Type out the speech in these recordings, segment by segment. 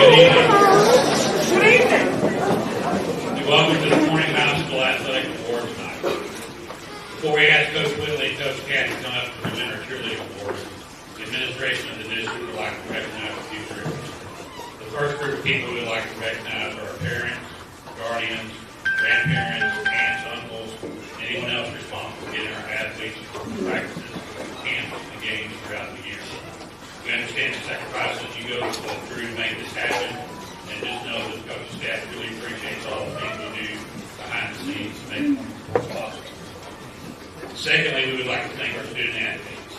Good evening. And welcome to the Morning High School Athletic Award tonight. Before we ask Coach Whitley and Coach Kathy to come up and present our cheerleading awards, the administration of the district would like to recognize a few groups. The first group of people we would like to recognize are our parents, guardians, grandparents, aunts, uncles, anyone else responsible for getting our athletes to practices, camps, and games throughout the year. We understand the sacrifices you go through to make this happen, and just know that the coaching staff really appreciates all the things you do behind the scenes to make it possible. Secondly, we would like to thank our student athletes.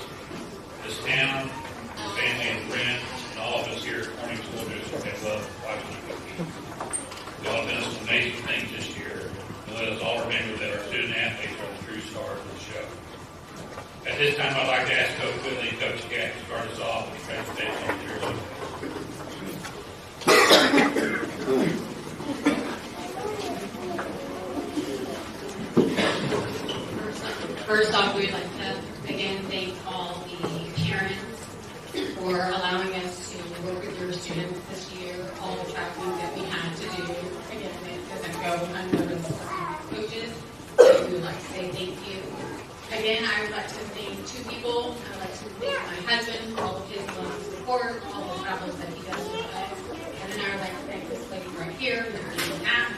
This town, our family and friends, and all of us here at Corning School District have loved watching you compete. You all have done some amazing things this year, and let us all remember that our student athletes are the true stars of the show. At this time, I'd like to ask Coach Whitley and Coach Kathy to start us off with the presentation of the cheerleading. First off, we'd like to again thank all the parents for allowing us to work with your students this year, all the traveling that we had to do. Again, it doesn't go unnoticed coaches. So we would like to say thank you. Again, I would like to thank two people. I would like to thank my husband for all of his love and support, all the travels that he does with us. And then I would like to thank this lady right here, Mrs. Knapp.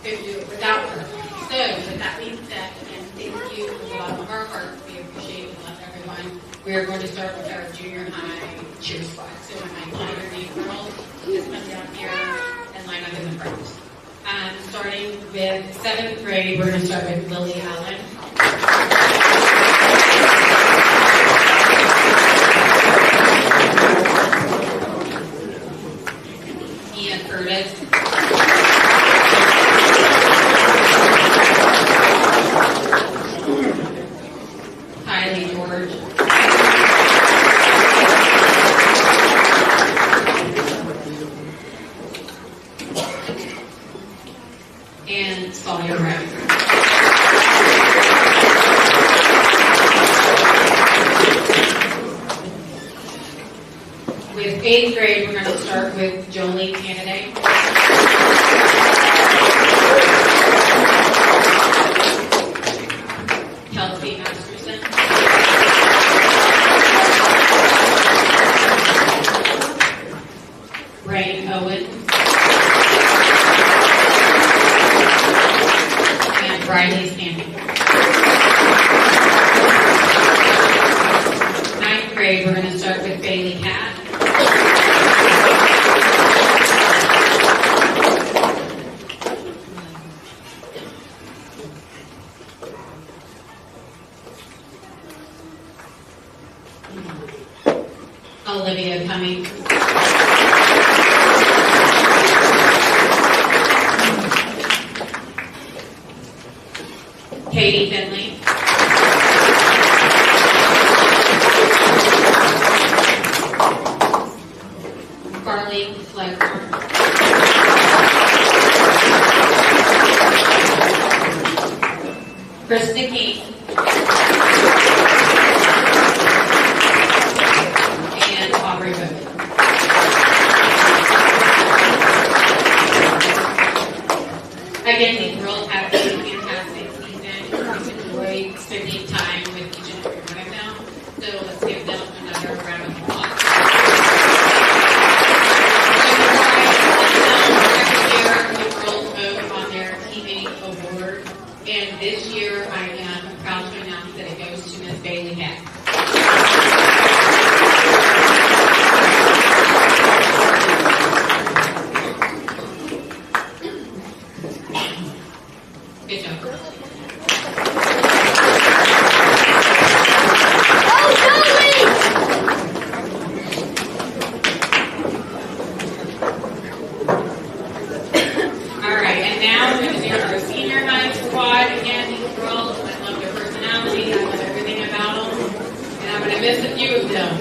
Couldn't do it without her. So, with that being said, again, thank you from the bottom of our hearts. We appreciate it. Love everyone. We are going to start with our junior high cheer squad. So, when my kindergarten girls just come down here and line up in the front. Starting with 7th grade, we're going to start with Lily Allen. Ian Curtis. Kylie George. And Sawyer Brown. With 8th grade, we're going to start with Jolie Candidate. Kelsey Masterson. Rain Owen. And Riley Stanley. 9th grade, we're going to start with Bailey Cat. Olivia Cummings. Katie Finley. Carly Fleckner. Krista King. And Aubrey Bowman. Again, these girls have a fantastic season. We've enjoyed spending time with each and every one of them. So let's give them another round of applause. Every year, the girls vote on their teammate award. And this year, I am proud to announce that it goes to Miss Bailey Heck. Good job, girls. All right, and now we're going to do our senior high squad. Again, these girls, I love their personality, I love everything about them, and I'm going to miss a few of them.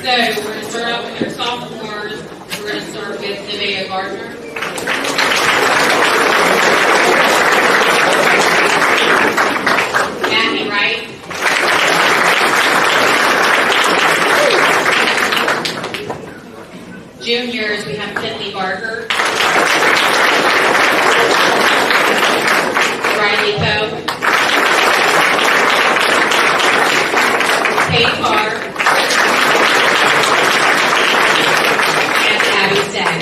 So we're going to start off with our sophomores. We're going to start with Nevaeh Gardner. Matthew Wright. Juniors, we have Finley Barker, Riley Poe, Kate Carr, and Abby Stagg.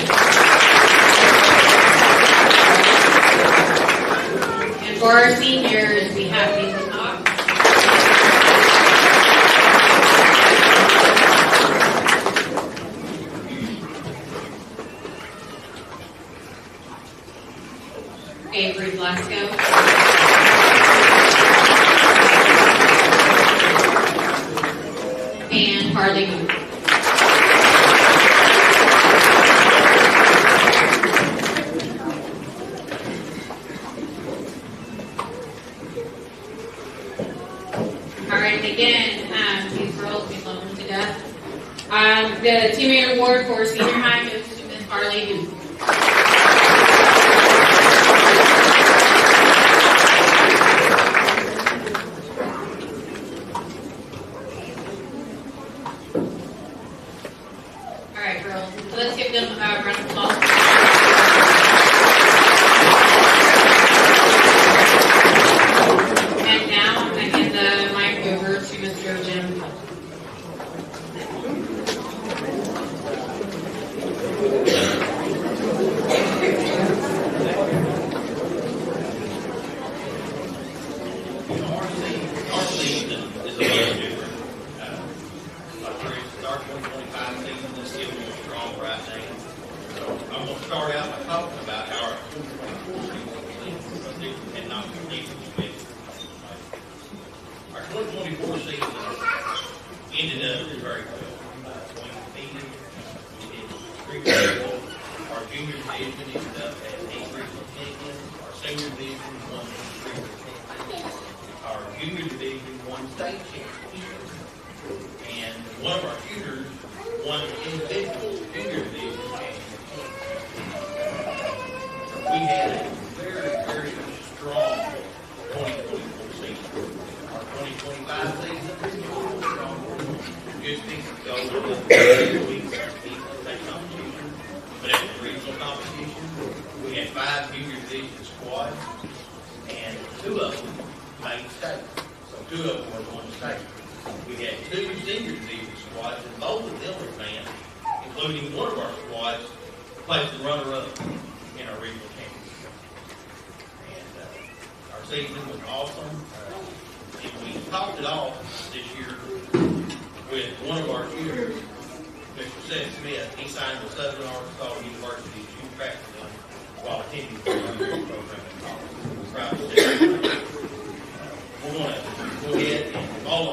And for our seniors, we have Nathan Knox, Avery Blasco, and Harley Moon. All right, and again, these girls, we love them to death. The teammate award for senior high goes to Miss Harley Moon. All right, girls, so let's give them a round of applause. And now I'm going to hand the mic over to Mr. Jim. Our season is a little different. Our 2025 season is still going strong right now. So I'm going to start out by talking about how our 2024 season and not our 2024 season ended up very well. We competed, we did extremely well. Our junior division ended up at 8 regional champions. Our senior division won 3 regional champions. Our junior division won state championship. And one of our shooters won the individual junior division championship. We had a very, very strong 2024 season. Our 2025 season is a little stronger. Good things to go with the weeks of state competition. But at the regional competition, we had 5 junior division squads, and 2 of them made state. So 2 of them were going to state. We had 2 senior division squads, and both of them advanced, including one of our squads placed the runner-up in our regional championship. And our season was awesome. And we topped it off this year with one of our shooters, Mr. Seth Smith. He signed with Southern Arkansas University to shoot track for them while attending the runner program in college. We're proud to say that. We're going to go ahead and all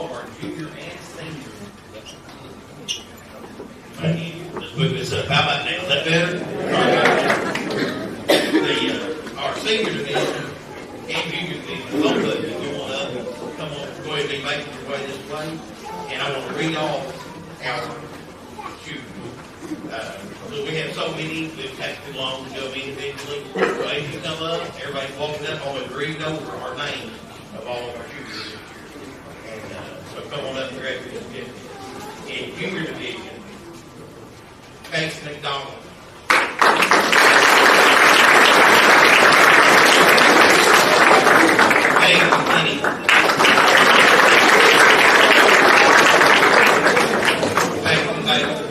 of our junior and senior. Let's move this up. How about now? Is that better? Our senior division and junior division, both of you go on up and come on, go ahead and be making your way this way. And I want to read off our shooters. So we have so many, it would take too long to go individually. So as you come up, everybody's walking up, I'm going to read over our names of all of our shooters this year. And so come on up and grab your certificate. In junior division, Pace McDonald. Pace McKinney. Pace McDonald.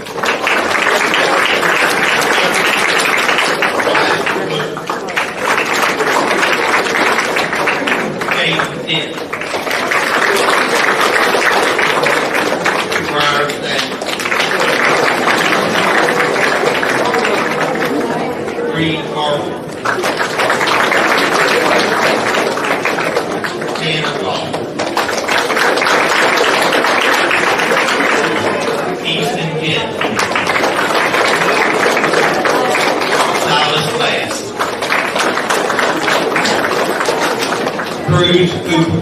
Cruz Cooper.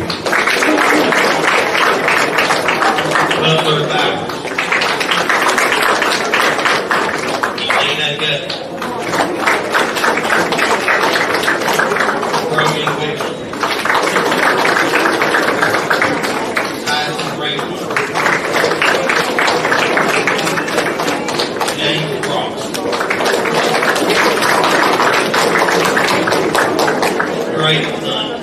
Butler Bowers. Elena Gutt. Brody Whittle. Tyson Rayford. James Ross. Brady Hunt,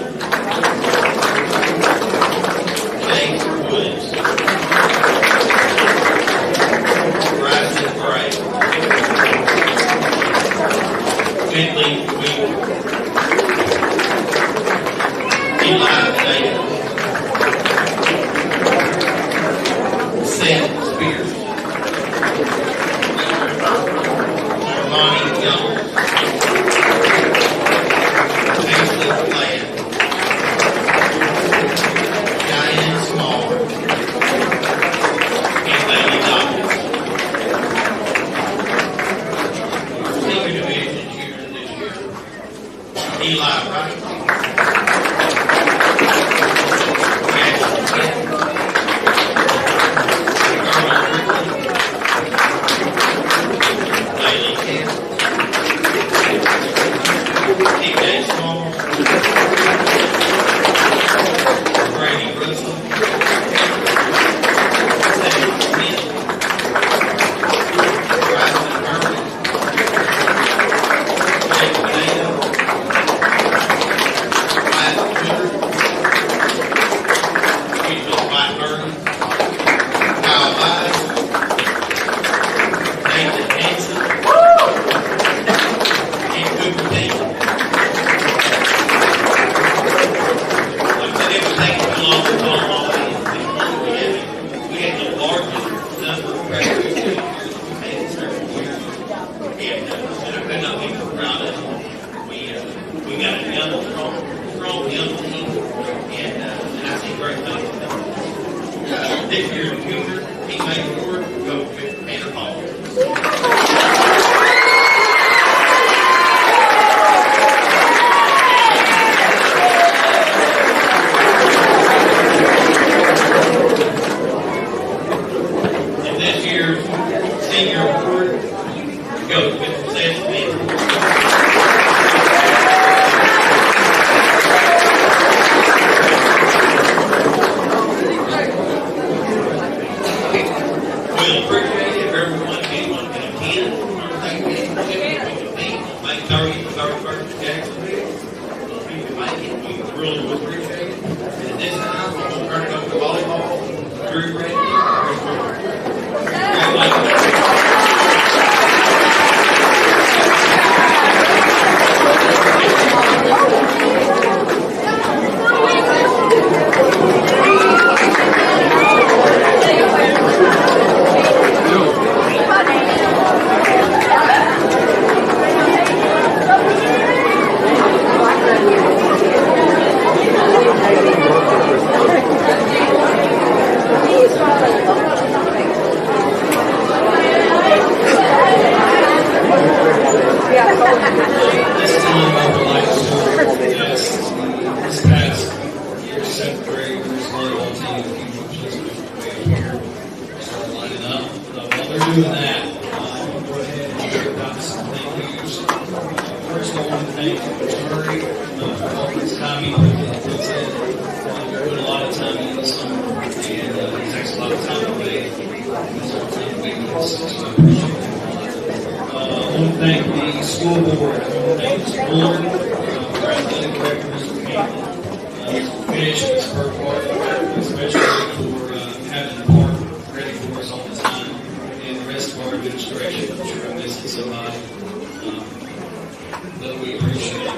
James Woods, Bryson Gray, Bentley Weaver, Eli Davis, Seth Spears, Armani Jones, Ashley Ladd, Diane Small, and Bailey Dawkins. Senior division junior this year, Eli Wright, Ashley Kent, Carla Ripley, Bailey Kent, TJ Small, Brady Russell, Sam Smith, Bryson Murphy, Jake Pineda, Wyatt Twitter, Wyatt Murray, Kyle Wise, Nathan Hanson, and Cooper Dean. Like I said, it was taking too long to call all these. We had the largest number of graduates we've had in several years. And I could not be more proud of it. We got a young, strong young team, and I see great things coming. This year's junior teammate award goes to Tanner Hall. And this year's senior award goes with Seth Smith. We'll appreciate it if everyone can attend. May 30th to 31st in Jacksonville. If you can make it, we really would appreciate it. And at this time, we're going to turn it over to volleyball. Drew Brady. This time I would like to ask this past year, 7th grade, this volleyball team, if you would just be here, start lining up. While they're doing that, I'm going to go ahead and give out some thank yous. First, I want to thank Murray for all his time he puts in. We put a lot of time into the summer, and it takes a lot of time away. It's all time weekends, so I appreciate it. I want to thank the school board. I want to thank the school board, our athletic director, Mr. Campbell, Mr. Fish, Ms. Burkhardt, especially for having the park ready for us all the time, and the rest of our administration. I'm sure I'm missing somebody, but we appreciate it.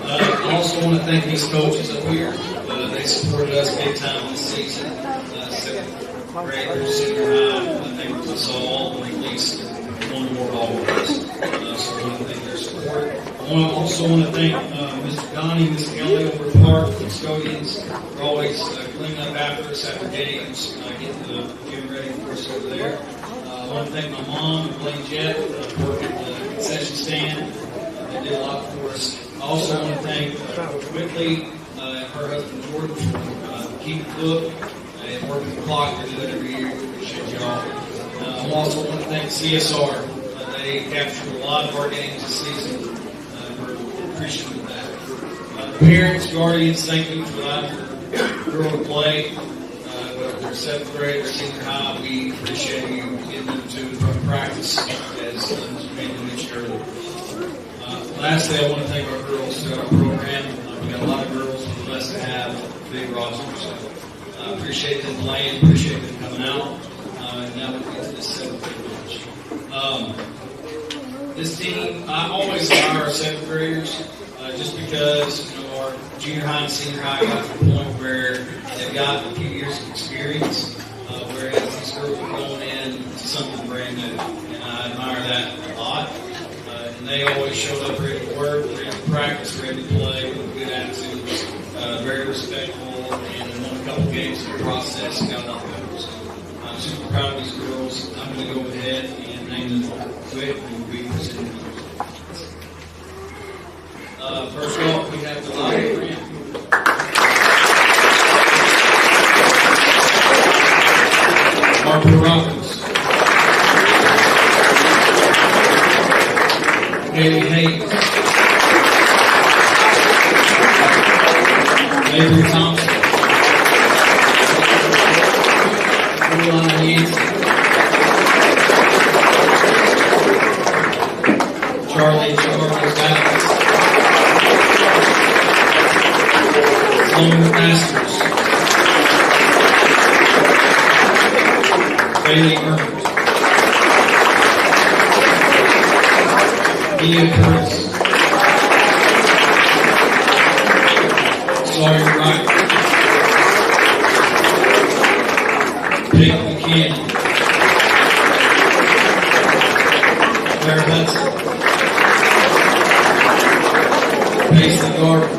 I also want to thank these coaches up here. They supported us big time this season. 7th graders, senior high, they were us all at least one more ball with us. So I want to thank their support. I also want to thank Mr. Donnie, Ms. Kelly over at the park, the custodians for always cleaning up after us after games, getting ready for us over there. I want to thank my mom, Blaine Jett, working at the concession stand. They did a lot for us. I also want to thank Coach Whitley and her husband Jordan for keeping the book and working the clock. They do that every year. We appreciate y'all. I also want to thank CSR. They captured a lot of our games this season. We're appreciative of that. Parents, guardians, thank you for allowing your girl to play. Whether they're 7th grade or senior high, we appreciate you getting them to and from practice, as Mr. Manning mentioned earlier. Lastly, I want to thank our girls throughout our program. We got a lot of girls, we're blessed to have a big roster. So I appreciate them playing, appreciate them coming out. And now we get to this seventh grade match. This team, I always hire our seventh graders just because our junior high and senior high got to the point where they've got a few years of experience, whereas these girls are going in to something brand new. And I admire that a lot. And they always showed up ready to work, ready to practice, ready to play with good attitudes, very respectful, and won a couple games in the process and got a lot better. So I'm super proud of these girls. I'm going to go ahead and name them quick and we'll be presenting them. First off, we have the Lion Grant. Harper Roberts. Haley Hayes. Avery Thompson. Caroline Yancey. Charlie Charles Dallas. Sloan Masters. Bailey Burns. Ian Curtis. Sawyer Wright. Peyton Buchanan. Claire Hudson. Mason Gardner.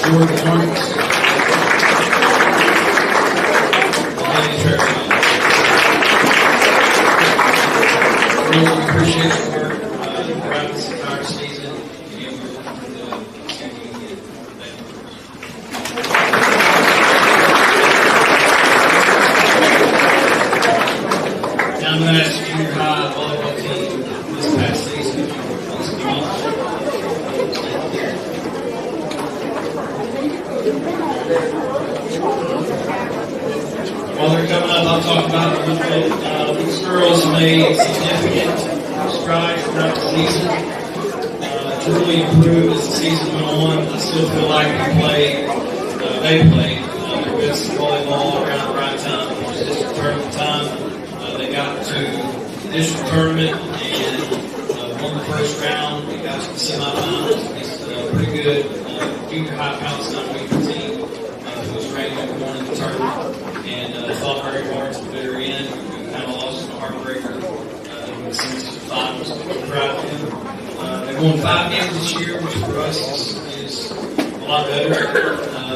Jordan Marks. Lane Fairfield. Really appreciate your work throughout this entire season. And we're looking to see what we can get. Thank you. Now I'm going to ask the junior high volleyball team this past season. Let's come on. While they're coming up, I'll talk about it a little bit. These girls made significant strides throughout the season. To really improve as the season went on. I still feel like they played their best volleyball around the right time. It was district tournament time. They got to the district tournament and won the first round. They got to the semifinals against a pretty good junior high Palestine Weaver team who was ranked number one in the tournament. And fought very hard to the bitter end. We kind of lost in a heartbreaker in the season finals. We're proud of them. They won 5 games this year, which for us is a lot better.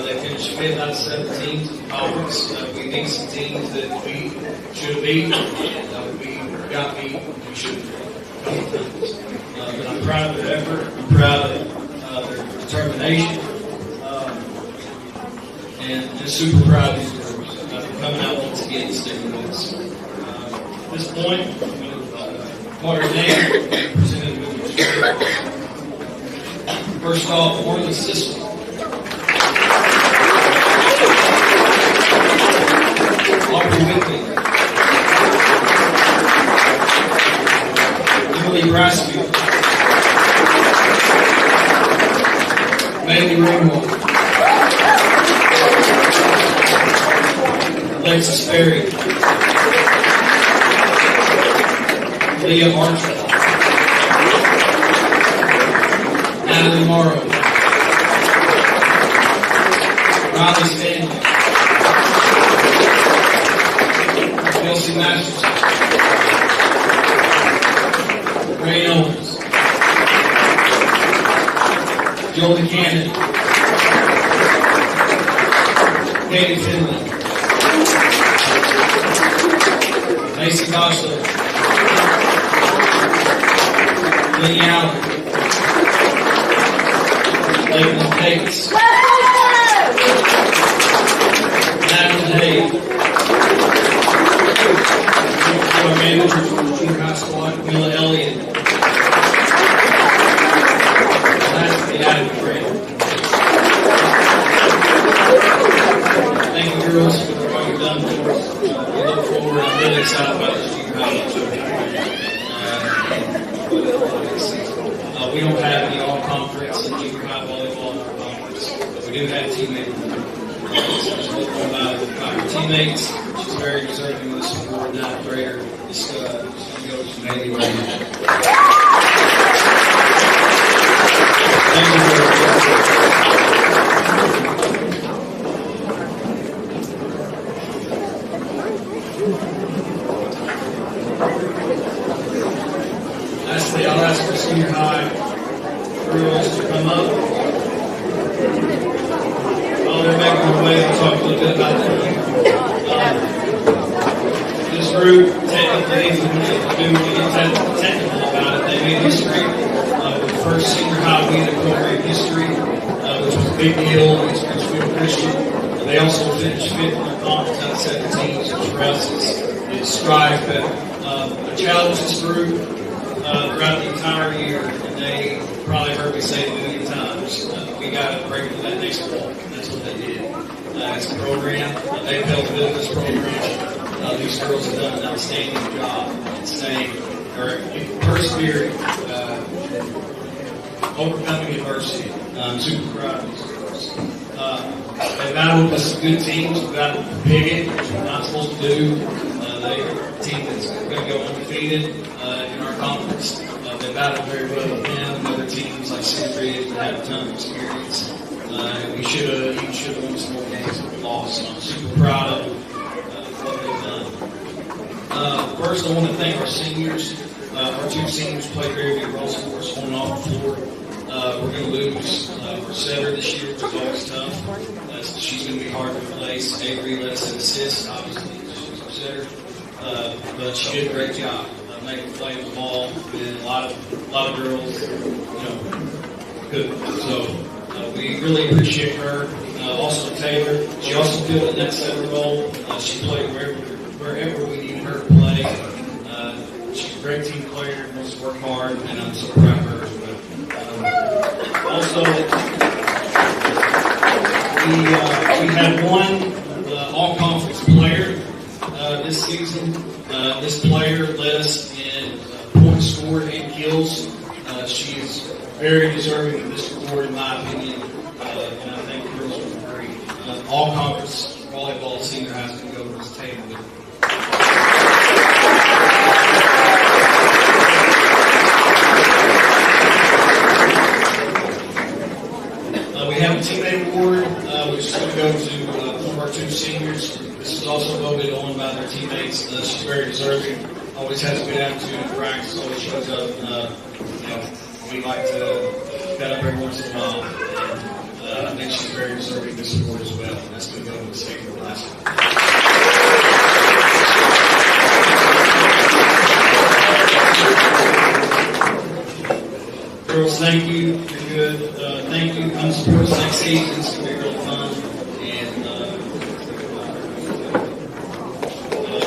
They finished 5th out of 7 teams in the conference. We beat some teams that we should have beat, and we got beat when we should have. But I'm proud of their effort. I'm proud of their determination. And just super proud of these girls for coming out once again and sticking with us. At this point, I'm going to call her name and present it with her. First off, Orla Sisson. Aubrey Whitley. Emily Brassfield. Bailey Ringwald. Alexis Berry. Leah Archer. Natalie Morrow. Riley Stanley. Kelsey Masterson. Ray Owens. Jolie Cannon. Katie Finley. Macy Gosler. Lee Allen. Lakeland Bates. Madeline Hay. Our manager from the junior high squad, Willa Elliott. Lastly, Adam Grant. Thank you, girls, for what you've done for us. We look forward. I'm really excited about this junior high. We don't have any all-conference do have teammate award. About her teammates, she's very deserving of this award. Ninth grader, this goes to Mandy right now. Thank you very much. Lastly, I'll ask the senior high girls to come up. While they're making their way, I'll talk a little bit about them. This group, technically, if we get technical about it, they made history. The first senior high we had program history, which was a big deal against Richfield Christian. They also finished fifth in their conference out of 17, which for us is strive. But I challenged this group throughout the entire year, and they probably heard me say it a million times. We got to break into that next wall. That's what they did. It's a program. They've helped build this program. These girls have done an outstanding job in staying or persevering, overcoming adversity. I'm super proud of these girls. They battled with some good teams. We battled with Piggott, which we're not supposed to do. They're a team that's going to go undefeated in our conference. They battled very well with them. Other teams like St. Ridge that have a ton of experience. We should have won some more games that we lost. So I'm super proud of what they've done. First, I want to thank our seniors. Our two seniors played very big roles for us on and off the floor. We're going to lose for Setter this year, which is always tough. She's going to be hard to replace. Avery let us assist, obviously, she's our setter. But she did a great job making the play with the ball. And a lot of girls, good. So we really appreciate her. Also Taylor, she also filled in that setter role. She played wherever we needed her to play. She's a great team player, wants to work hard, and I'm so proud of her as well. Also, we had one all-conference player this season. This player led us in points scored and kills. She is very deserving of this award, in my opinion, and I think the girls will agree. All-conference volleyball senior high is going to go to this table with we have a teammate award, which is going to go to one of our two seniors. This is also voted on by their teammates. She's very deserving. Always has a good attitude in practice. Always shows up. We like to get up every once in a while. And I think she's very deserving of this award as well. And that's going to go to the state of Alaska. Girls, thank you. You're good. Thank you. Come support us next season. It's going to be real fun. And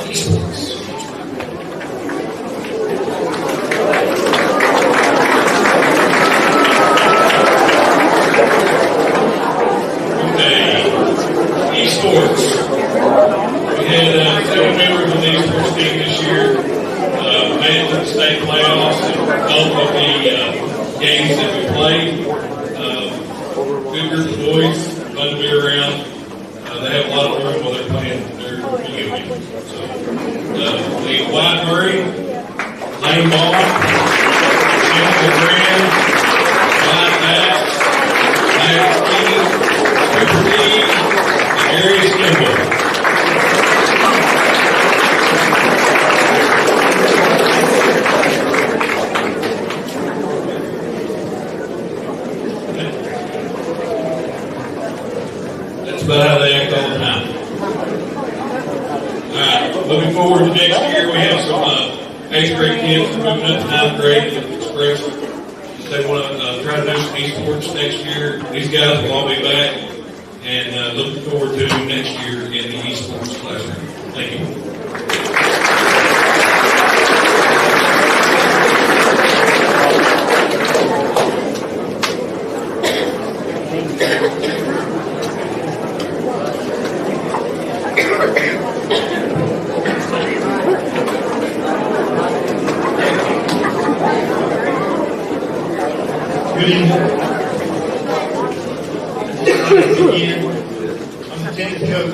esports. Okay. Esports. We had 7 members of the esports team this year. Made it to the state playoffs in both of the games that we played. Good group of boys, fun to be around. They have a lot of fun while they're playing their video games. So, the Wyatt Murray, Lane Ball, Jennifer Graham, Wyatt Bass, Max Key, Cooper Lee, and Darius Kimball. About how they act all the time. Alright, moving forward to next year, we have some 8th grade kids moving up to 9th grade that expressed they want to try to do some esports next year. These guys will all be back, and looking forward to next year in the esports classroom. Thank you. Good evening. Again, I'm the tennis coach.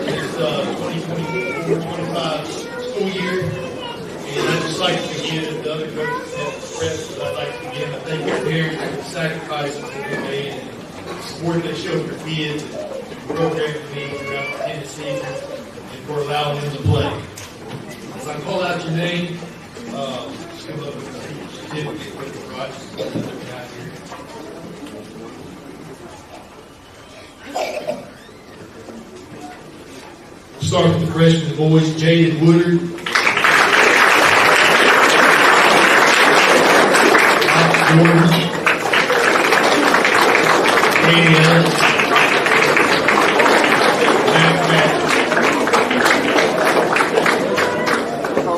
It's 2024-25 school year. And I'd just like to begin, as the other coaches have expressed, but I'd like to begin by thanking our parents for the sacrifices that they made and the support they showed their kids and programming me throughout the tennis season and for allowing them to play. As I call out your name, just come up with a certificate with the right. We'll start with the freshman boys, Jaden Woodard. Jordan. Katie Ellis. Matt Matt.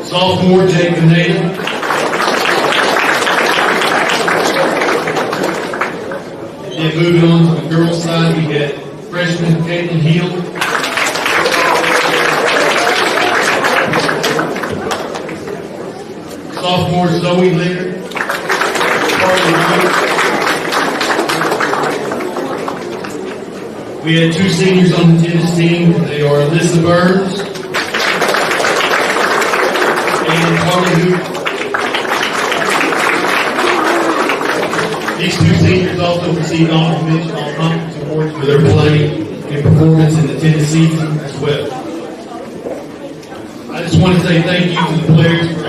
Sophomore, Jake Pineda. Then moving on to the girls' side, we got freshman Caitlin Hill. Sophomore Zoe Leonard. We had two seniors on the tennis team. They are Alyssa Burns and Carly Hoop. These two seniors also received honorable mention on conference awards for their play and performance in the tennis season as well. I just want to say thank you to the players for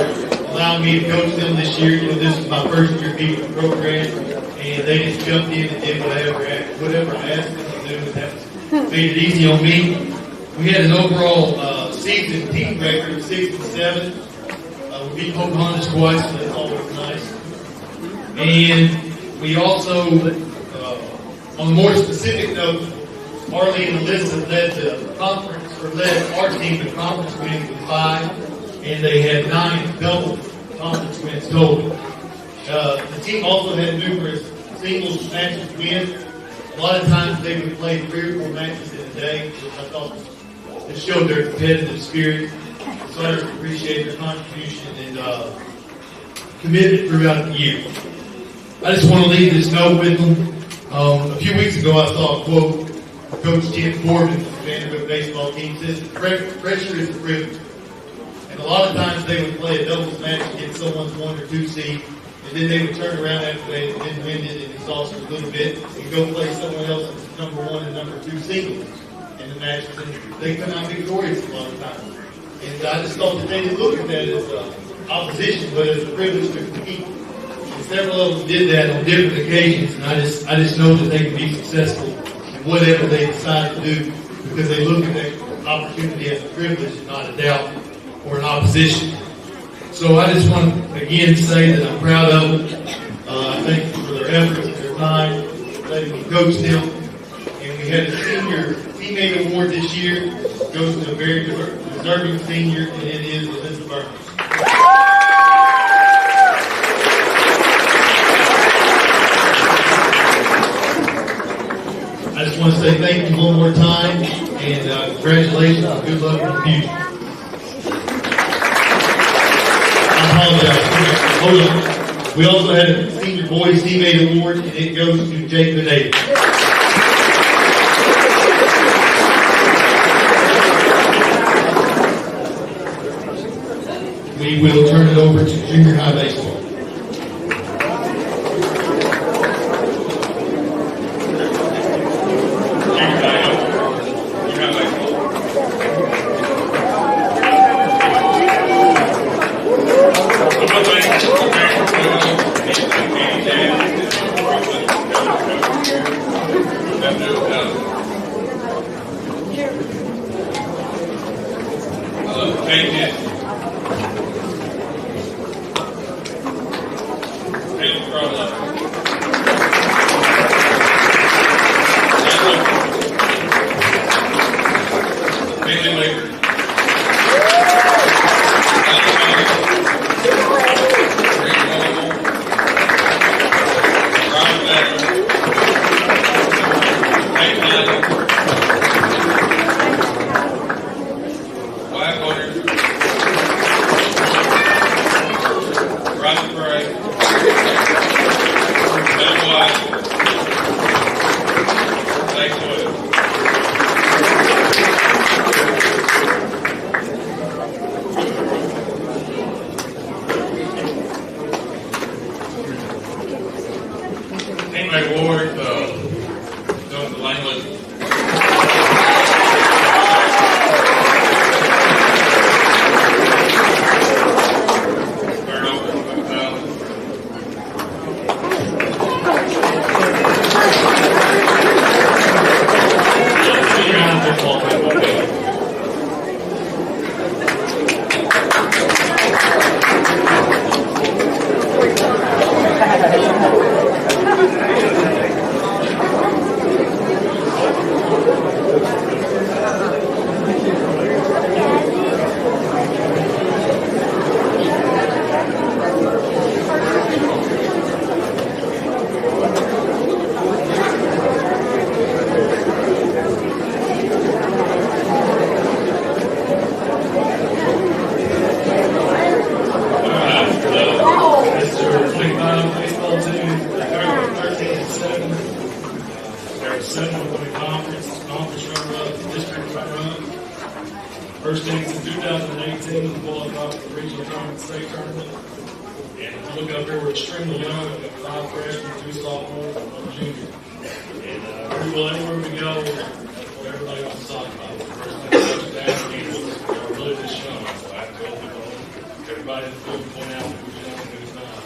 allowing me to coach them this year. You know, this is my first year being the program, and they just jumped in and did whatever I asked them to do, and that made it easy on me. We had an overall season team record of 6-7. We beat Pocahontas twice, so that's always nice. And we also, on a more specific note, Marley and Alyssa led the conference, or led our team to conference wins with 5, and they had 9 double conference wins total. The team also had numerous singles matches win. A lot of times they would play 3 or 4 matches in a day, which I thought it showed their competitive spirit. So I just appreciate their contribution and commitment throughout the year. I just want to leave this note with them. A few weeks ago I saw a quote from Coach Tim Corbin from the Vanderbilt baseball team. Says, pressure is a privilege. And a lot of times they would play a doubles match against someone's 1 or 2 seed, and then they would turn around after they had been winded and exhausted a little bit and go play someone else's number 1 and number 2 singles in the matches. And they come out victorious a lot of times. And I just thought that they didn't look at that as opposition, but as a privilege to compete. And several of them did that on different occasions, and I just know that they can be successful in whatever they decide to do because they look at that opportunity as a privilege and not a doubt or an opposition. So I just want to again say that I'm proud of them. I thank them for their efforts and their time, letting me coach them. And we had a senior teammate award this year. It goes to a very deserving senior, and it is Alyssa Burns. I just want to say thank you one more time, and congratulations and good luck in the future. I apologize. Hold on. We also had a senior boys teammate award, and it goes to Jake Pineda. We will turn it over to junior high baseball. Right. State Award, Doug Langley. Turn over. Mr. 25 baseball team, 13 and 7. They're 7 in the conference runner-up, district runner-up. First team since 2018 qualified for the regional tournament, state tournament. And if you look up here, we're extremely young. We've got 5 freshmen, 2 sophomores, and 1 junior. And pretty well anywhere we go, that's what everybody wants to talk about. The first thing that comes to ask me is, we're really this young, so I have to tell people, everybody in the field can point out who's young and who's not.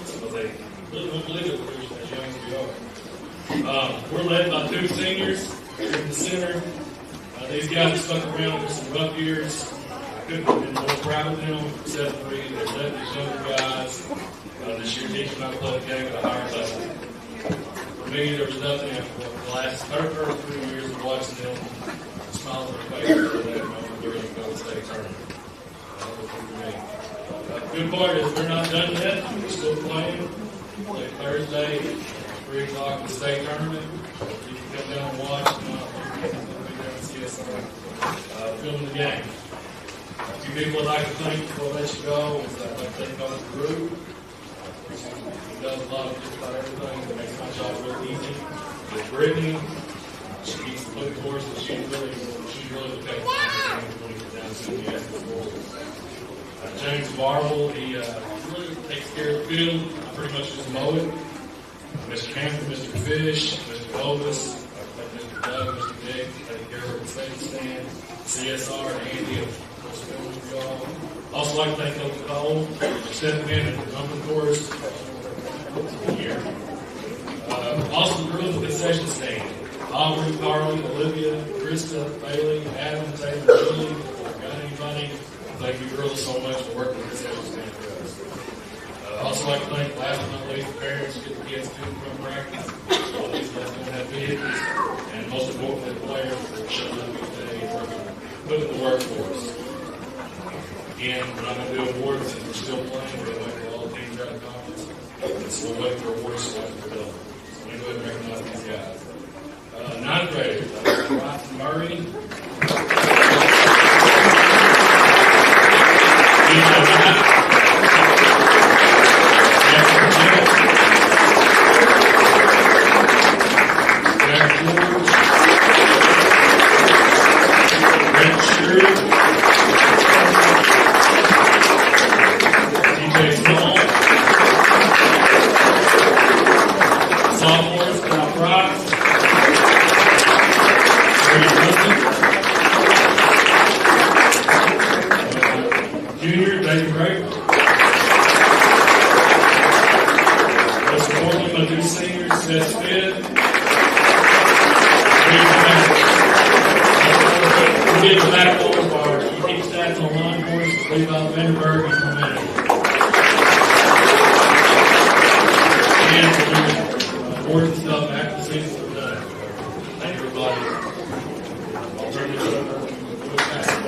So they really don't believe it, we're as young as we are. We're led by 2 seniors here in the center. These guys have stuck around for some rough years. I couldn't have been more proud of them, except for they led these younger guys. This year teaching how to play the game at a higher level. For me, there was nothing after the last 33 years of watching them smile on their face for that moment they're going to go to the state tournament. Good part is we're not done yet. We're still playing. Play Thursday, 3 o'clock in the state tournament. You can come down and watch. CHS, filming the game. A few people I'd like to thank before I let you go is I'd like to thank Coach Drew. He does a lot of just about everything that makes my job real easy. With Brittany, she keeps the foot course, and she's really the best when he down to the S4. James Barble, he really takes care of the field. I pretty much just mow it. Mr. Hampton, Mr. Fish, Mr. Ovis, Mr. Doug, Mr. Dick, taking care of the safety stand, CSR, and Andy, of course, filming for y'all. Also like to thank Coach Cole for stepping in at the number course here. Also the girls at the concession stand. Aubrey, Carly, Olivia, Krista, Bailey, Adam, Taylor, Julie. Got anybody? Thank you girls so much for working with this stand for us. Also like to thank last but not least the parents who get the kids to and from practice. So these guys don't have vehicles. And most importantly the players for showing up each day and putting in the work for us. Again, we're not going to do awards since we're still playing. We're going to wait for all the teams out of conference. So we'll wait for awards so after we're done. So let me go ahead and recognize these guys. 9th graders, Bryson Murray. Junior, David Gray. Most importantly, my 2 seniors, Seth Smith. We'll get the back over of our unique stats online for us, Levi Vandenberg and Momentum. And awards and stuff after the season are done. Thank you, everybody. I'll turn this over to the pastor.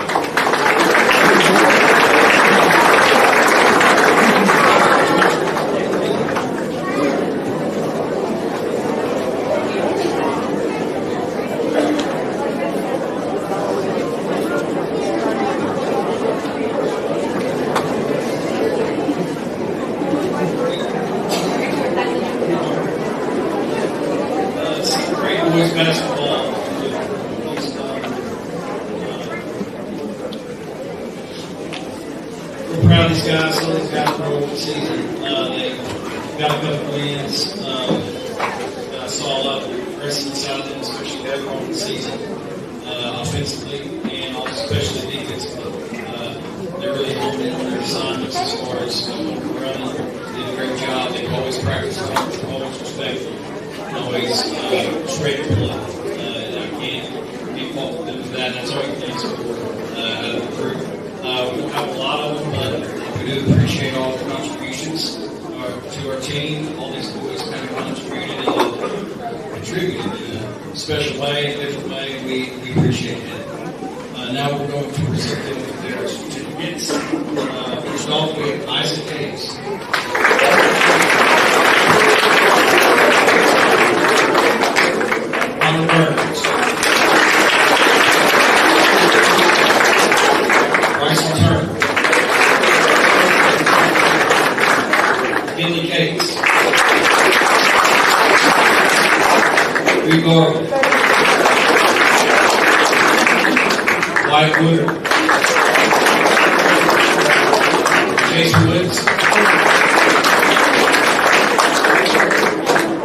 Boys basketball. We're proud of these guys. Some of these guys were over the season. They got a couple wins. us all up the rest of the South End, especially that part of the season, offensively and also especially defensively. They're really holding their assignments as far as running. Did a great job. They've always practiced hard, always respectful, and always straight to play. I can't fault them for that. That's all you can ask for out of the group. We don't have a lot of them, but we do appreciate all the contributions to our team. All these boys kind of contributed in a special way, a different way. We appreciate that. Now we're going to present them with their certificates. First off, we have Isaac Hayes. Connor Burns. Bryson Turner. Kenny Cates. Reed Garland. Wyatt Woodard. Jason Woods.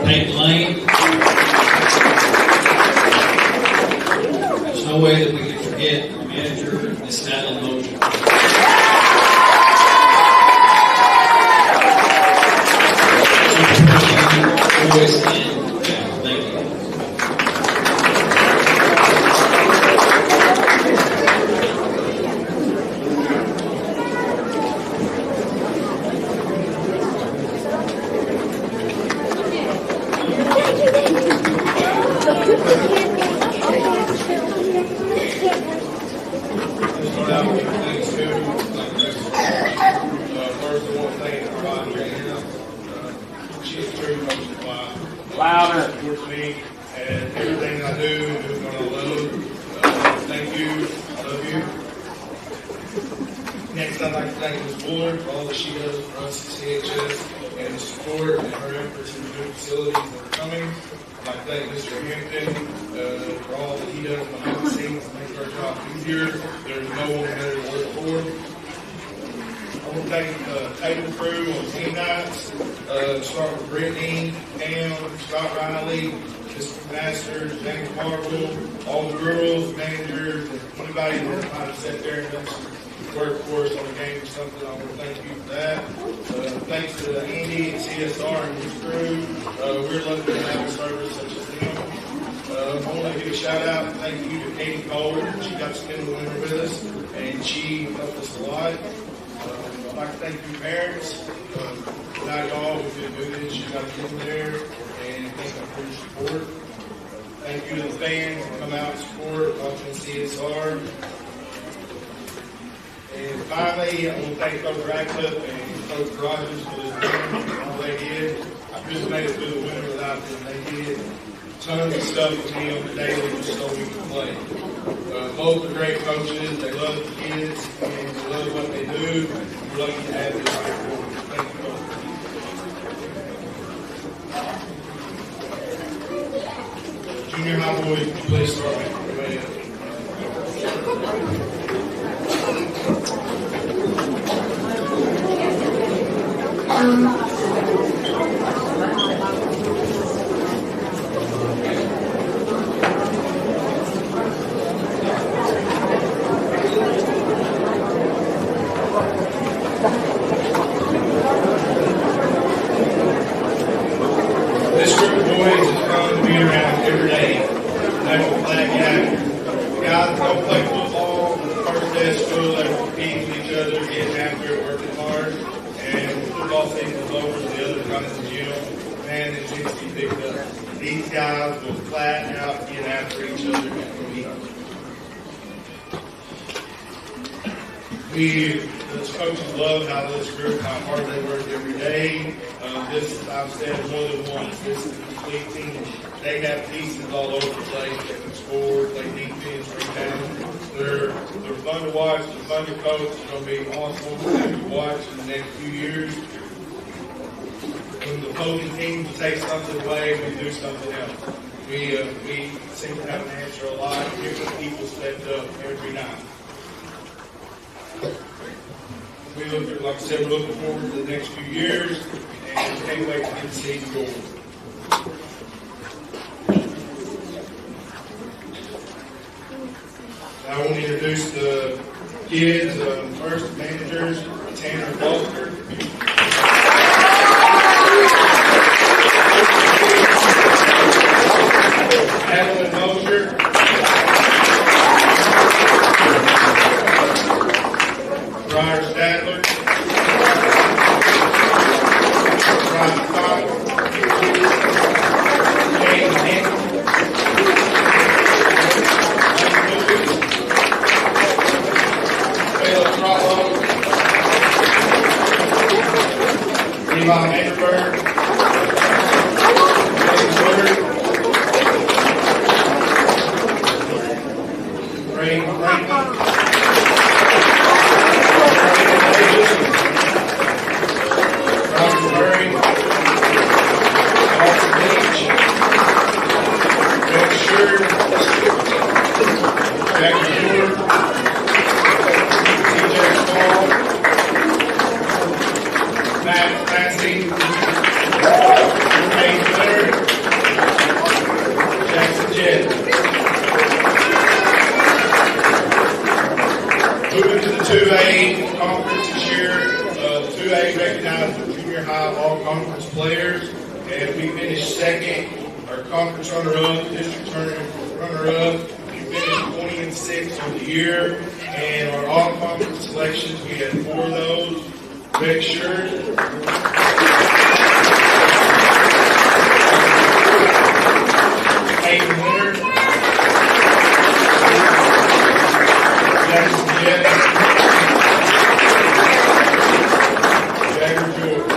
Peyton Lane. There's no way that we can forget our manager, Miss Natalie Moser. Boys and thank you. Start out with things too. First, I want to thank our Andrea. She's a true coach of life. Louder. Supports me and everything I do and doing what I love. Thank you. I love you. Next, I'd like to thank Ms. Bullard for all that she does for us at CHS and the support and her efforts in the new facilities that are coming. I'd like to thank Mr. Hampton for all that he does behind the scenes to make our job easier. There's no one better to work for. I want to thank the table crew on team nights. Start with Brittany, Pam, Scott Riley, Mr. Masters, James Marvel, all the girls, managers, and anybody that might have sat there and done some work for us on a game or something. I want to thank you for that. Thanks to Andy and CSR and his crew. We're lucky to have a service such as them. I want to give a shout out and thank you to Katie Cole. She got to spend the winter with us, and she helped us a lot. I'd like to thank you parents. Without y'all, we couldn't do this. You got to get in there, and thank you for your support. Thank you to the fans that come out and support, watching CSR. And finally, I want to thank Coach Radcliffe and Coach Rogers for this win and all they did. I couldn't have made it through the winter without them. They did tons of stuff with me on the daily just so we can play. Both are great coaches. They love the kids and they love what they do. We're lucky to have this support. Thank you, Coach. Junior high boys, please start with your This group of boys is fun to be around every day. They will flag out. Guys don't play football. The first day of school, they will compete with each other, getting after it, working hard. And when the football season is over, the other run in the gym. Man, it needs to be picked up. These guys will flat out get after each other and compete. The coaches love how this group, how hard they work every day. This, I've said more than once, this is a complete team. They have pieces all over the place. They can score, play defense, rebound. They're fun to watch. They're fun to coach. It's going to be awesome to watch in the next few years. When the opposing team takes something away, we do something else. We seem to have an answer a lot. Different people stepped up every night. We look at, like I said, we're looking forward to the next few years, and can't wait to get the season going. I want to introduce the kids, first managers, Tanner Foster. Adeline Mosher. Ryder Stadler. Ryan Fox. James Hinton. Philip Trollo. Levi Vanderberg. James Woodard. Ray Franklin. Roger Murray. Austin Beach. Greg Sher. Jackie Stewart. TJ Small. Matt Massey. James Leonard. Jackson Jett. Moving to the 2A conference this year, the 2A recognized the junior high all-conference players, and we finished second. Our conference runner-up, district runner-up, we finished 20-6 on the year, and our all-conference selections, we had 4 of those. Greg Scher, Hayden Winter, Jackson Jett, Jagger George.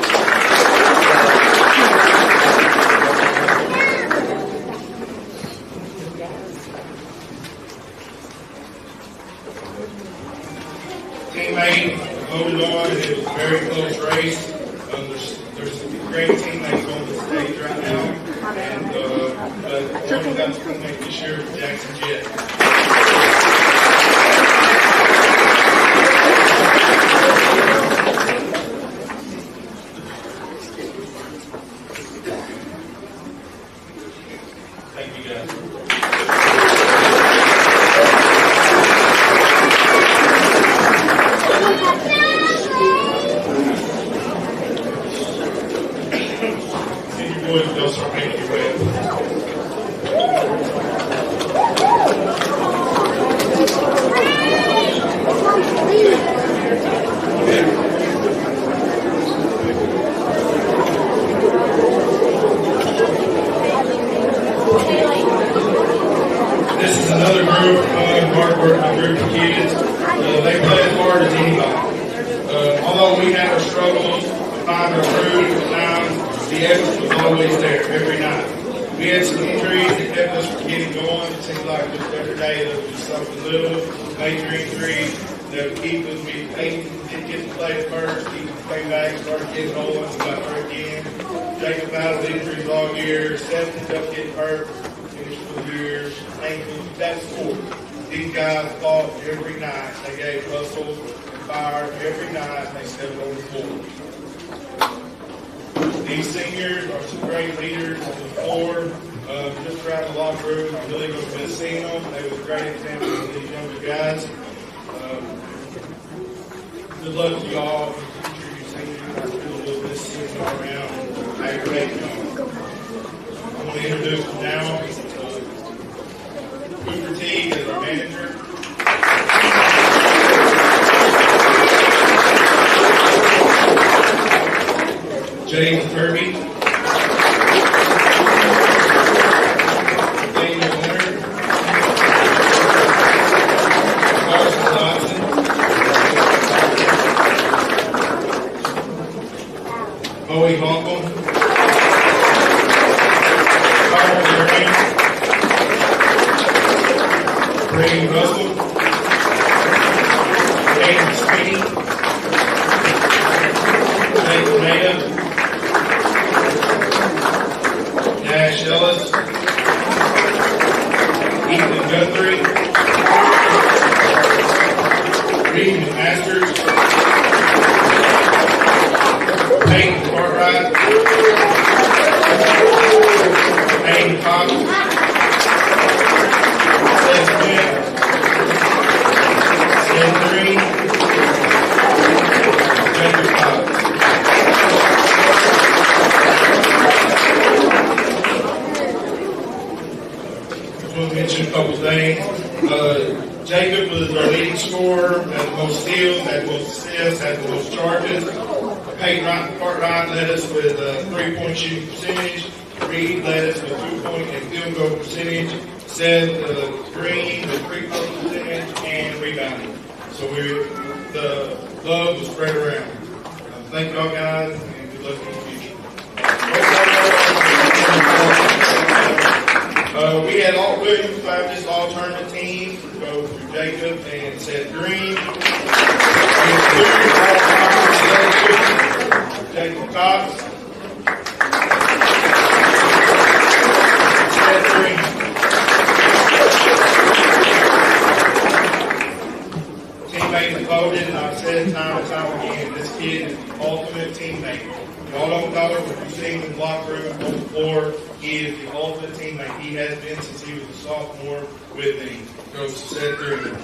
Teammate voted on, and it was a very close race. There's some great teammates on the stage right now, and but one of them teammate this year is Jackson Jett. Thank you, guys. Senior boys, they'll start making your way. This is another group, hard-working group of kids. They play as hard as anybody. Although we had our struggles to find our groove at times, the effort was always there every night. We had some injuries that kept us from getting going. It seemed like just every day there was just something little, major injuries that would keep us. We didn't get to play first, keep came back, started getting going, got hurt again. Jacob battled injuries all year. Seth ended up getting hurt, finished for the year. Ankles, that's sport. These guys fought every night. They gave hustle and fire every night, and they stepped on the floor. These seniors are some great leaders on the floor. Just around the locker room, I really going to miss seeing them. They were a great example of these younger guys. Good luck to y'all. Future you seniors, I really will miss seeing y'all around and aggravating y'all. I want to introduce them now. Cooper Teague is our manager. James Kirby. Daniel Leonard. Carson Dodson. Bowie Honkle. Carl Durham. Ray Russell. James Sweeney. Jake Maida. Nash Ellis, Ethan Guthrie, Reed Masters, Peyton Cartwright, Hayden Cox, Seth Smith, couple things. Jacob was our leading scorer, had the most steals, had the most assists, had the most charges. Peyton Cartwright led us with a 3-point shooting percentage. Reed led us with 2-point and field goal percentage. Seth Green with 3-point percentage and rebounding. So the love was spread around. Thank y'all guys, and good luck in the future. We had all Williams Baptist all-tournament team go through Jacob and Seth Green. Jacob Cox. Seth Green. Teammates voted, and I've said time and time again, this kid is the ultimate teammate. Y'all don't know him, but you've seen him in the locker room, on the floor. He is the ultimate teammate. He has been since he was a sophomore with me. Goes to Seth Green.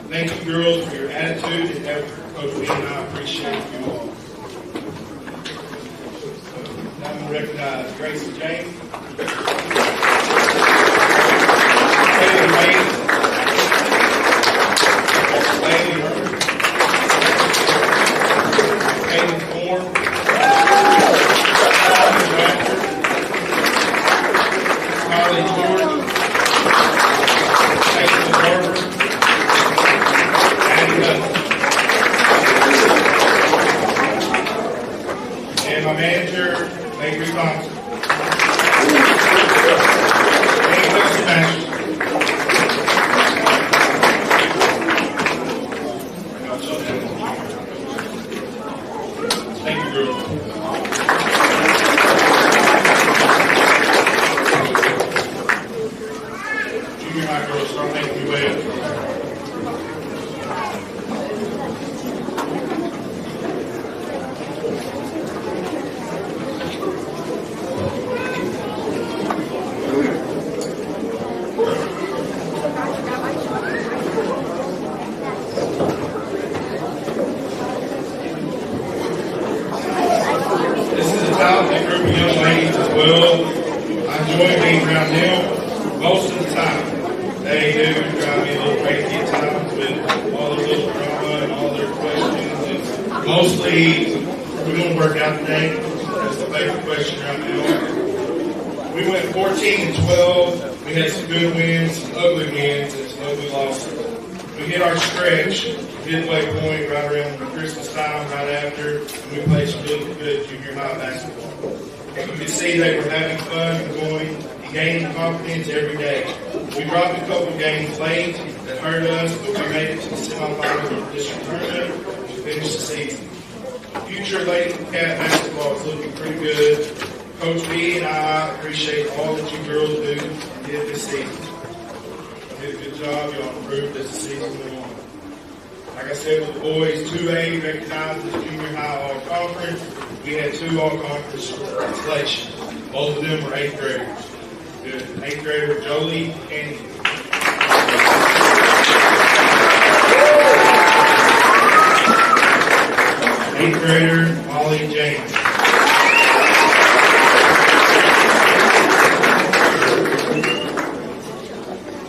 Thank you, girls, for your attitude and effort. Coach Lee and I appreciate you all. Now I'm going to recognize Gracie James, Taylor Mays, Bailey Murray, Hayden Thorne, Colin Bradford, Carly George, Hayden Barber, and my manager, Bakery Thompson. And Coach Smash. Thank you, girls. Junior high girls, start making your way up. Mostly, we're going to work out today. That's the favorite question right now. We went 14-12. We had some good wins, some ugly wins, and some ugly losses. We hit our stretch, midway point, right around Christmas time, right after, and we played some really good junior high basketball. And you could see they were having fun and going and gaining confidence every day. We dropped a couple games late that hurt us, but we made it to the semifinals of the district tournament. Finish the season. Future Lady Cat basketball is looking pretty good. Coach B and I appreciate all that you girls do this season. You did a good job. Y'all improved as the season went on. Like I said, with the boys, 2A recognized as junior high all-conference. We had 2 all-conference selections. Both of them were 8th graders. Good. 8th grader Jolie Kennedy. 8th grader Molly James.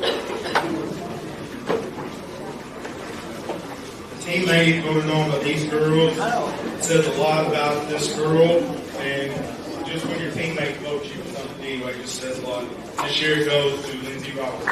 7th you're going to know about these girls. It says a lot about this girl, and just when your teammate votes you for something anyway, it just says a lot. This year goes to Lindsay Roberts.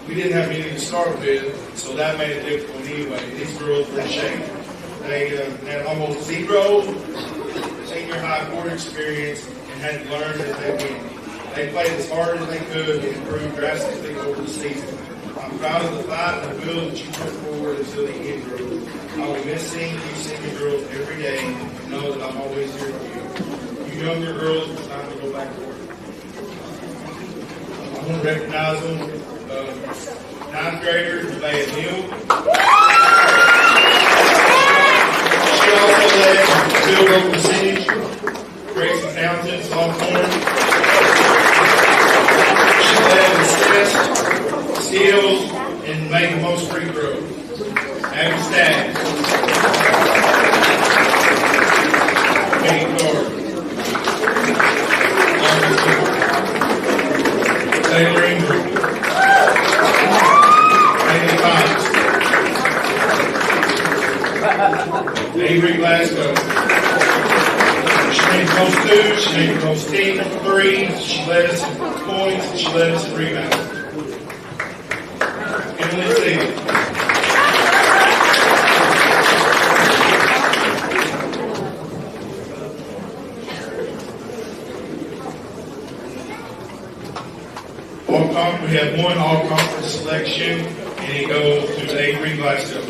We didn't have anything to start with, so that made it difficult anyway. These girls were in shape. They had almost zero senior high board experience and had to learn as they went. They played as hard as they could and improved drastically over the season. I'm proud of the fight and the will that you put forward until the end, girls. I will miss seeing you senior girls every day and know that I'm always here for you. You younger girls, it's time to go back to work. I want to recognize them. Ninth grader, Nevaeh Neal. She also led field goal percentage. Grayson Townsend, sophomore. She led assist, steals, and made the most free throws. Abby Staggs. Kate Gard. Taylor Ingram. Avery Glasgow. She made the most twos, she made the most threes, she led us in points, and she led us in rebounds. Emily Sealy. We have one all-conference selection, and it goes to Avery Glasgow.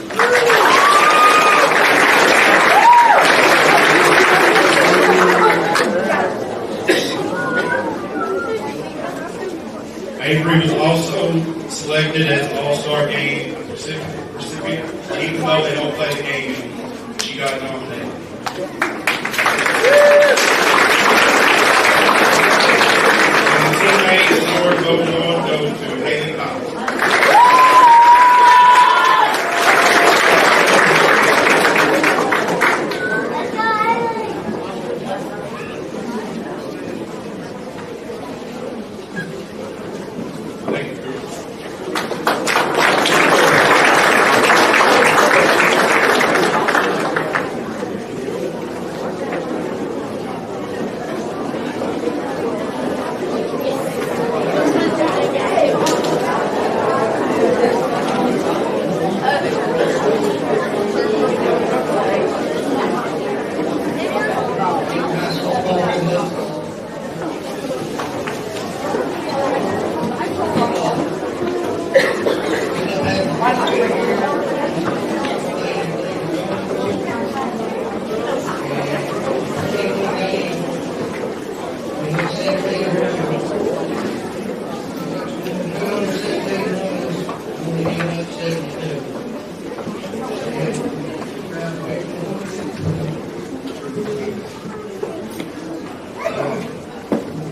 Avery was also selected as an all-star game recipient, even though they don't play the game anymore. She got nominated. And the teammate award voted on goes to Haley Collins.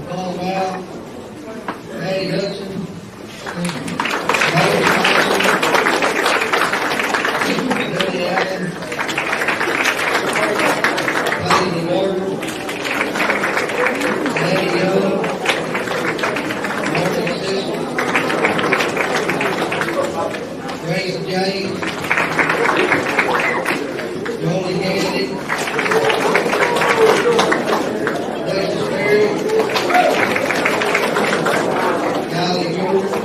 Call out, Eddie Hudson, Billy Allen, Cody Gordon, Eddie Young, Martin Sisson, Grace James, Jolie Kennedy, Alexis Perry, Kylie Jordan,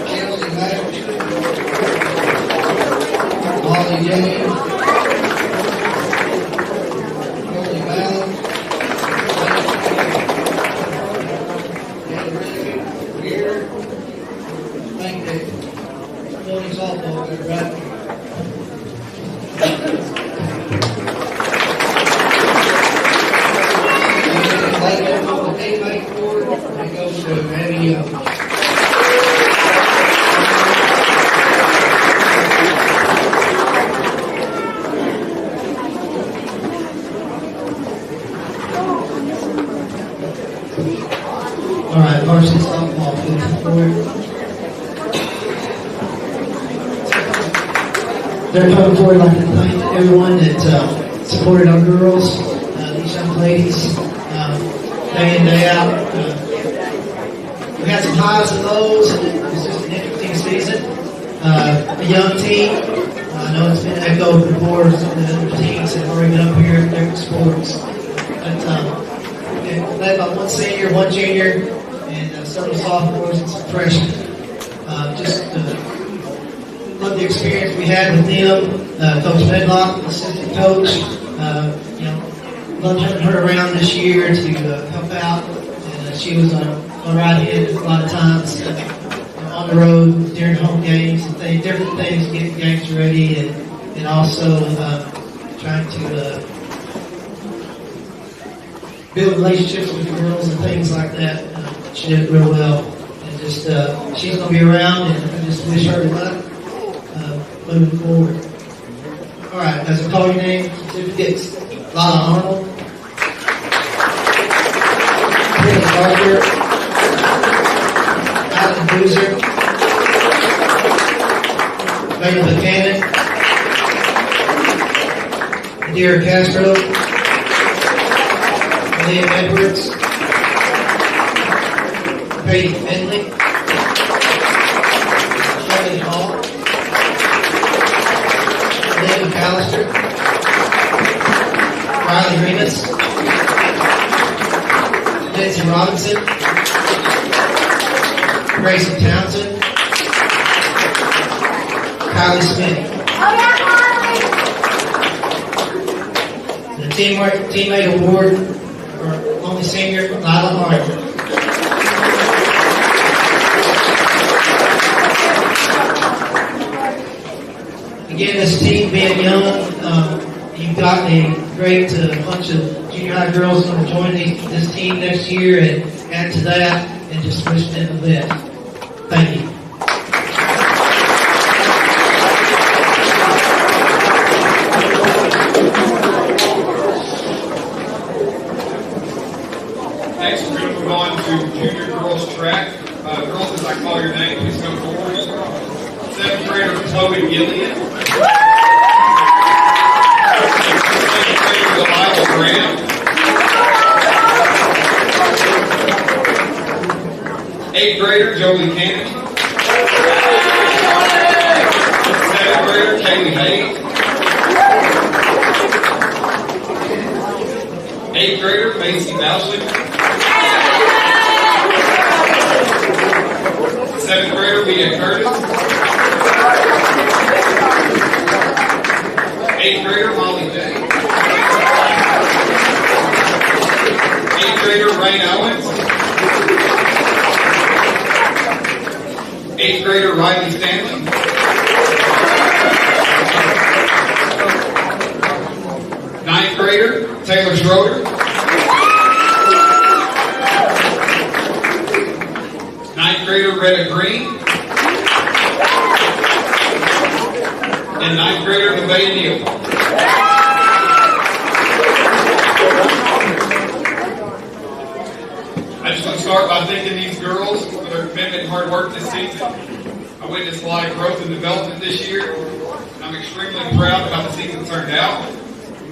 Chelsea Mack, Molly James, Courtney Ballard, and Greer. I think that morning softball got right. The teammate board, it goes to Randy Young. All right, varsity softball, please forward. They're coming forward. I'd like to thank everyone that supported our girls, these young ladies, day in, day out. We had some highs and lows, and it was just an interesting season. A young team. I know it's been echoed before, some of the other teams have already been up here in different sports. But led by one senior, one junior, and several sophomores and some freshmen. Love the experience we had with them. Coach Medlock, assistant coach, loved having her around this year to help out. And she was on right hand a lot of times on the road during home games and different things, getting games ready, and also trying to build relationships with the girls and things like that. She did it real well. And just, she's going to be around, and I just wish her luck moving forward. All right, as I call your name, certificates: Lala Arnold, Chris Barker, Alan Boozer, Megan Buchanan, Adira Castro, Liam Edwards, Peyton Finley, Shirley Hall, Liam McAllister, Riley Remus, Lindsay Robinson, Grayson Townsend, Kylie Smith. The teammate award for only senior, Lila Martin. Again, this team being young, you've got a great bunch of junior high girls going to join this team next year, and add to that, and just wish them the best. Thank you. Next, we're going to move on to junior girls track. Girls, as I call your name, please come forward. 7th grader Chloe Gillian. 7th grader Delilah Graham. 8th grader Jolie Cannon. 7th grader Kaylee Hayes. 8th grader Macy Mauschler. 7th grader Leah Curtis. 8th grader Molly Day. 8th grader Rain Owens. 8th grader Riley Stanley. 9th grader Taylor Schroeder. 9th grader Retta Green. And 9th grader Nevaeh Neal. I just want to start by thanking these girls for their commitment and hard work this season. I witnessed a lot of growth and development this year. I'm extremely proud of how the season turned out.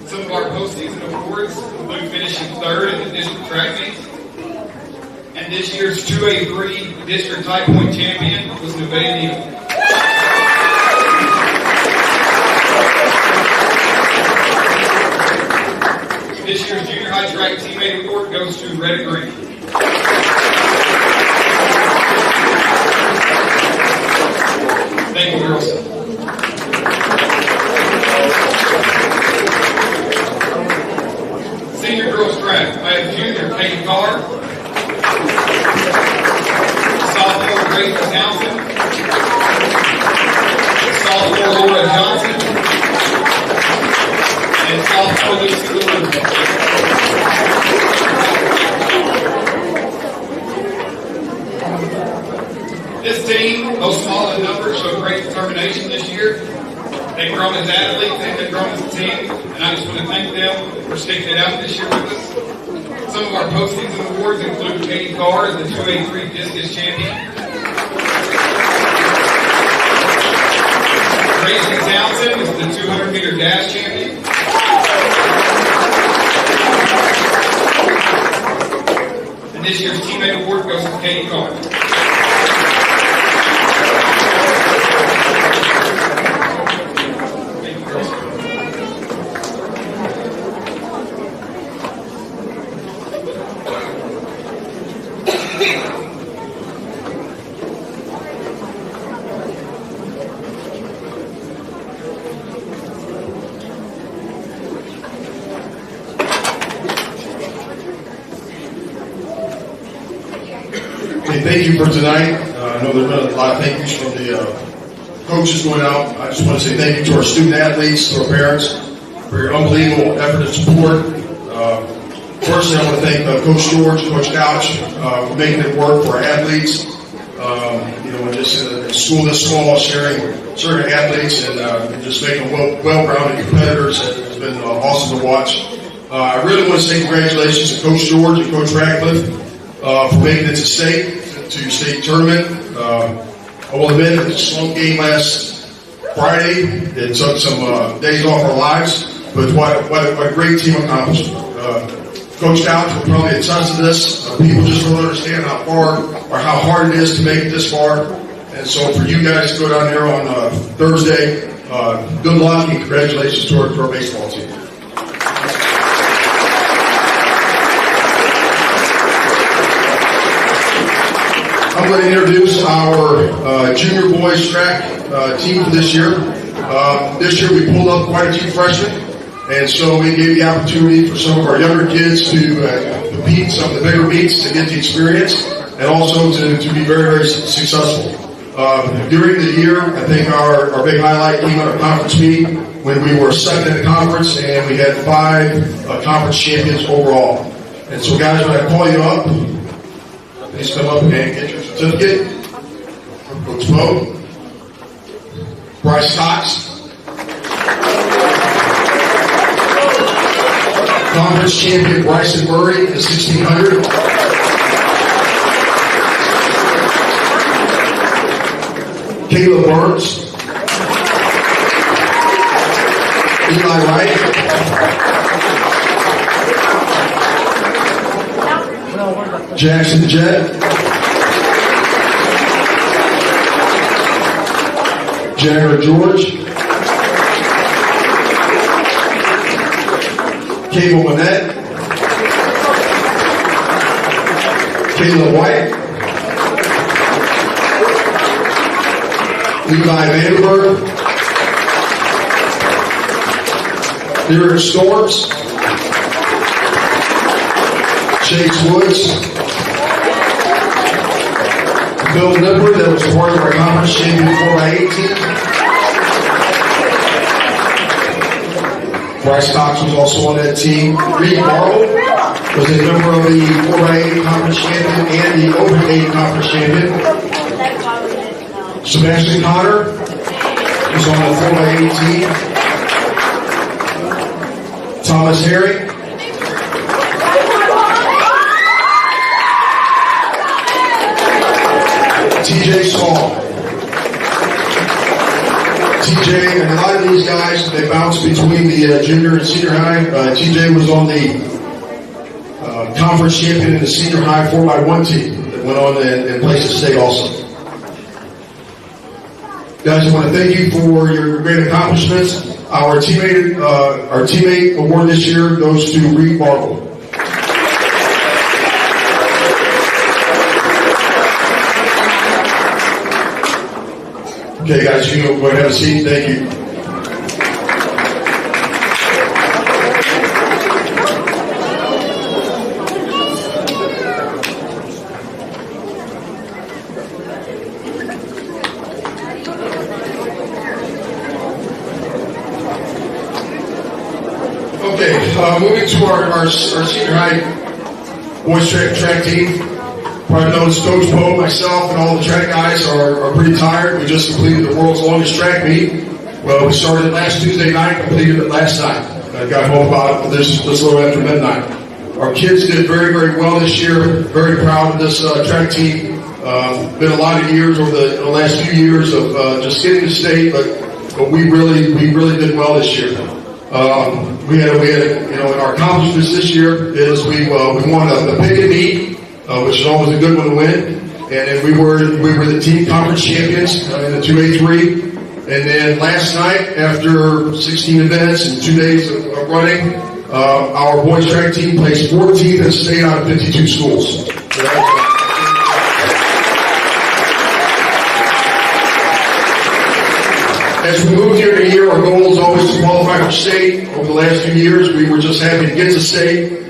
Some of our postseason awards include finishing 3rd in the district track meet. And this year's 2A3 district high point champion was Nevaeh Neal. This year's junior high track teammate award goes to Retta Green. Thank you, girls. Senior girls track. I have junior Kate Carr, sophomore Grace Townsend, sophomore Laura Johnson, and sophomore Lucy Lewis. This team, though small in numbers, showed great determination this year. They've grown as athletes and they've grown as a team, and I just want to thank them for sticking it out this year with us. Some of our postseason awards include Katie Carr as the 2A3 discus champion, Gracie Townsend is the 200-meter dash champion, and this year's teammate award goes to Katie Carr. Thank you for tonight. I know there have been a lot of thank yous from the coaches going out. I just want to say thank you to our student athletes, to our parents, for your unbelievable effort and support. Firstly, I want to thank Coach George, Coach Couch, for making it work for our athletes. And just in a school this small, sharing athletes and just making them well-rounded competitors has been awesome to watch. I really want to say congratulations to Coach George and Coach Radcliffe for making it to state tournament. I will admit it was a slow game last Friday. It took some days off our lives, but what a great team accomplishment. Coach Couch will probably attest to this. People just don't understand how far or how hard it is to make it this far. And so for you guys to go down there on Thursday, good luck and congratulations to our baseball team. I'm going to introduce our junior boys track team for this year. This year we pulled up quite a few freshmen, and so we gave the opportunity for some of our younger kids to compete in some of the bigger meets to get the experience, and also to be very, very successful. During the year, I think our big highlight came at our conference meet when we were second in the conference, and we had 5 conference champions overall. And so guys, when I call you up, please come up and get your certificate. Coach Mo, Bryce Cox, conference champion Bryson Murray in the 1600. Caleb Burns, Eli Wright, Jackson Jett, Jagger George, Cable Manette, Kayla White, Levi Vandenberg, Derek Storms, Chase Woods, Bill Nippert, that was part of our conference champion 4x8 team. Bryce Cox was also on that team. Reed Marble was a member of the 4x8 conference champion and the Open 8 conference champion. Sebastian Connor was on the 4x8 team. Thomas Herring. TJ Saul. TJ, and a lot of these guys, they bounce between the junior and senior high. TJ was on the conference champion in the senior high 4x1 team that went on and placed the state also. Guys, I want to thank you for your great accomplishments. Our teammate award this year goes to Reed Marble. Okay, guys, you can go ahead and have a seat. Thank you. Okay, moving to our senior high boys track team. Probably noticed Coach Poe, myself, and all the track guys are pretty tired. We just completed the world's longest track meet. Well, we started last Tuesday night, completed it last night. I got home about this little after midnight. Our kids did very, very well this year. Very proud of this track team. Been a lot of years over the last few years of just getting to state, but we really did well this year. We had, in our accomplishments this year is we won the picket meet, which is always a good one to win. And then we were the team conference champions in the 2A3. And then last night, after 16 events and 2 days of running, our boys track team placed 14th in the state out of 52 schools. As we moved here to year, our goal is always to qualify for state. Over the last few years, we were just happy to get to state.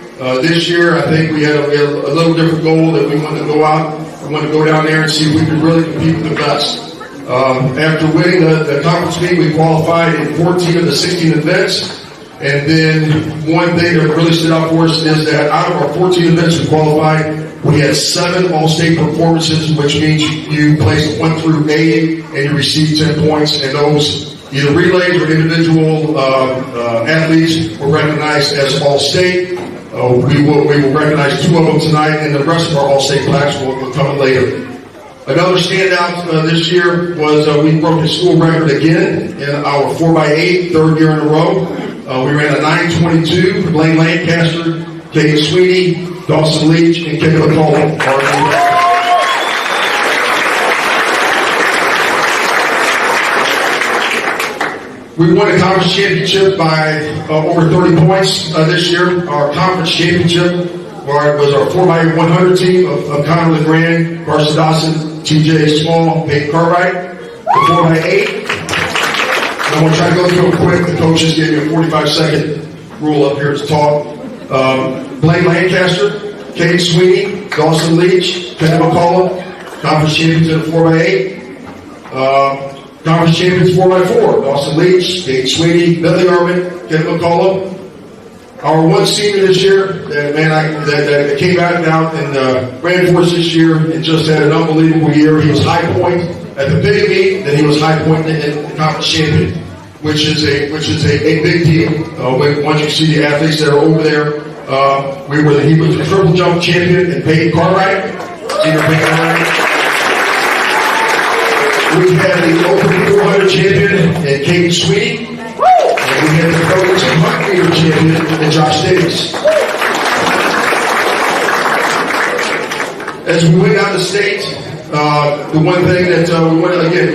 This year, I think we had a little different goal that we wanted to go out. We wanted to go down there and see if we could really compete with the best. After winning the conference meet, we qualified in 14 of the 16 events. And then one thing that really stood out for us is that out of our 14 events we qualified, we had 7 all-state performances, which means you placed 1 through 8 and you received 10 points. And those, either relays or individual athletes, were recognized as all-state. We will recognize 2 of them tonight, and the rest of our all-state plaques will come later. Another standout this year was we broke the school record again in our 4x8, 3rd year in a row. We ran a 9:22 for Blaine Lancaster, Katie Sweeney, Dawson Leach, and Kevin McCollum. We won the conference championship by over 30 points this year. Our conference championship was our 4x100 team of Connor LeGrand, Carson Dawson, TJ Small, Peyton Cartwright. The 4x8. I'm going to try to go through it quick. The coaches gave me a 45-second rule up here to talk. Blaine Lancaster, Kate Sweeney, Dawson Leach, Kevin McCollum, conference champions in the 4x8. Conference champions 4x4, Dawson Leach, Kate Sweeney, Billy Armin, Kevin McCollum. Our one senior this year, that came out and ran for us this year and just had an unbelievable year. He was high point at the big meet, then he was high point in the conference champion, which is a big deal. Once you see the athletes that are over there, he was the triple jump champion in Peyton Cartwright, senior Peyton Cartwright. We had the Open 400 champion in Kate Sweeney. And we had the Coach 100 meter champion in Josh Davis. As we went out of state, the one thing that we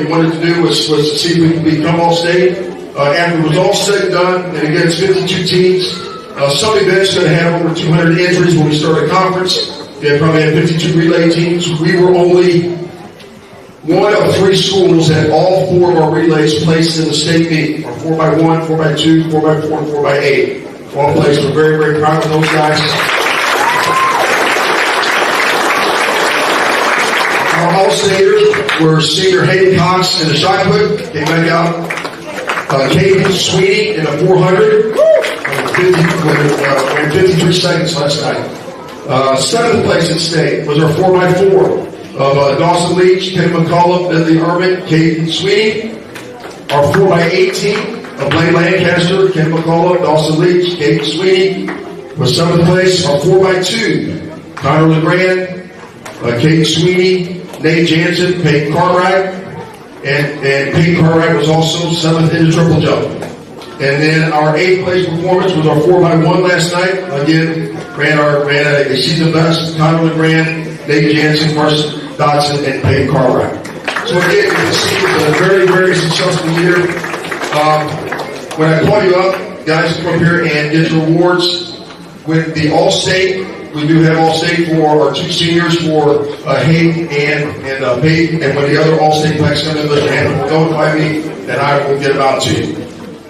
wanted to do was to see if we could become all state. After it was all said and done, and again, it's 52 teams. Some events going to have over 200 entries when we started a conference. They probably had 52 relay teams. We were only one of 3 schools had all 4 of our relays placed in the state meet. Our 4x1, 4x2, 4x4, and 4x8. All placed. We're very, very proud of those guys. Our All-Staters were senior Hayden Cox in the shot put. Came back out. Katie Sweeney in the 400. Ran 53 seconds last night. Seventh place in state was our 4x4 of Dawson Leach, Tim McCullough, Bentley Erman, Katie Sweeney. Our 4x18 of Blaine Lancaster, Ken McCullough, Dawson Leach, Katie Sweeney was seventh place. Our 4x2, Connor LeGrand, Katie Sweeney, Nate Jansen, Peyton Cartwright, and Peyton Cartwright was also seventh in the triple jump. And then our 8th place performance was our 4x1 last night. Again, ran a season best. Connor LeGrand, Nate Jansen, Carson Dodson, and Peyton Cartwright. So again, you can see it was a very, very successful year. When I call you up, guys, come up here and get your awards. With the All-State, we do have All-State for our 2 seniors for Hayden and Peyton. And when the other All-State players come in, lift your hand, notify me, and I will get them out to you.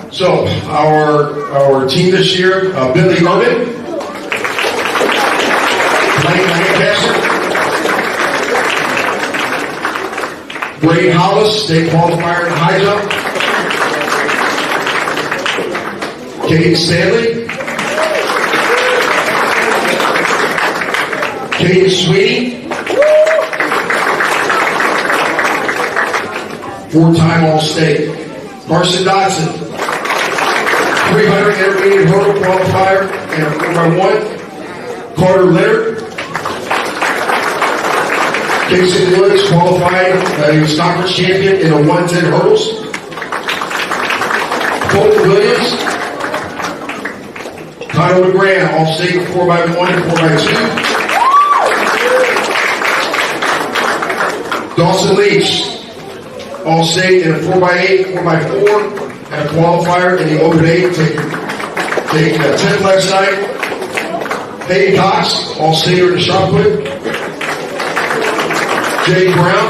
So, our team this year, Bentley Erman, Blaine Lancaster, Braden Hollis, state qualifier in high jump, Kate Stanley, Kate Sweeney, 4-time All-State, Carson Dodson, 300 intermediate hurdle qualifier and a 4x1. Carter Leonard. Casey Woods qualified. He was conference champion in the 110 hurdles. Colton Williams. Connor LeGrand, All-State 4x1 and 4x2. Dawson Leach, All-State in a 4x8, 4x4. And a qualifier in the Open 8, taking 10th last night. Hayden Cox, All-Stater in the shot put. Jay Brown.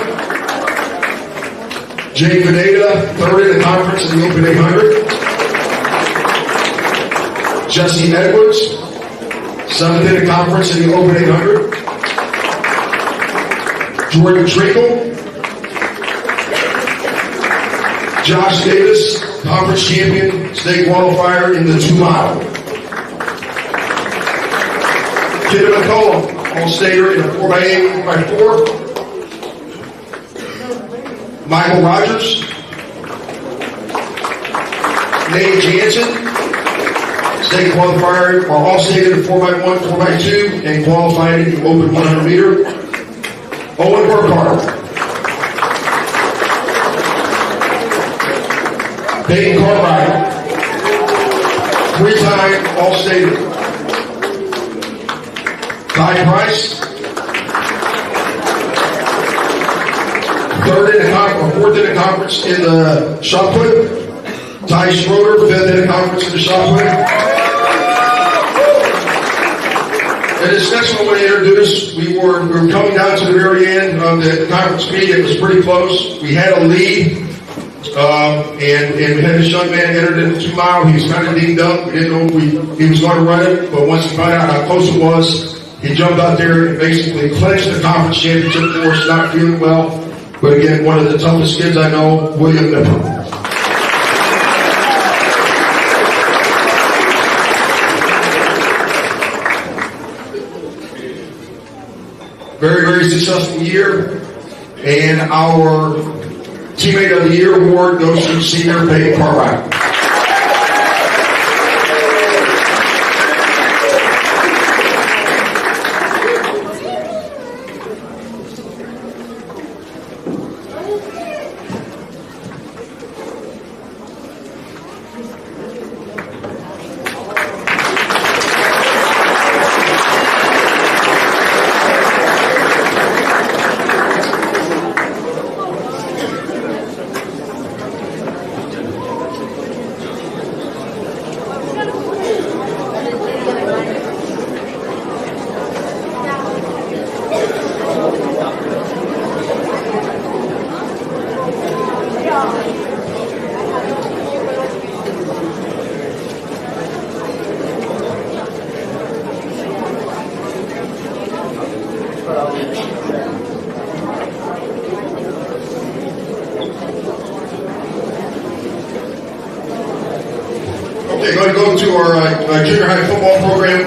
Jay Pineda, 3rd in the conference in the Open 800. Jesse Edwards, 7th in the conference in the Open 800. Jordan Trinkle. Josh Davis, conference champion, state qualifier in the 2 mile. Kid McCullough, All-Stater in the 4x8, 4x4. Michael Rogers. Nate Jansen, state qualifier, or All-State in the 4x1, 4x2, and qualified in the Open 100 meter. Owen Burkhardt. Peyton Cartwright, 3-time All-Stater. Ty Price, 4th in the conference in the shot put. Ty Schroeder, 5th in the conference in the shot put. And this next one I want to introduce, we were coming down to the very end of the conference meeting. It was pretty close. We had a lead. And we had this young man entered in the 2 mile. He was kind of dinged up. We didn't know if he was going to run it, but once he found out how close it was, he jumped out there and basically clinched the conference championship for us, not feeling well. But again, one of the toughest kids I know, William Nipper. Very, very successful year. And our Teammate of the Year award goes to senior Peyton Cartwright. Okay, going to go to our junior high football program.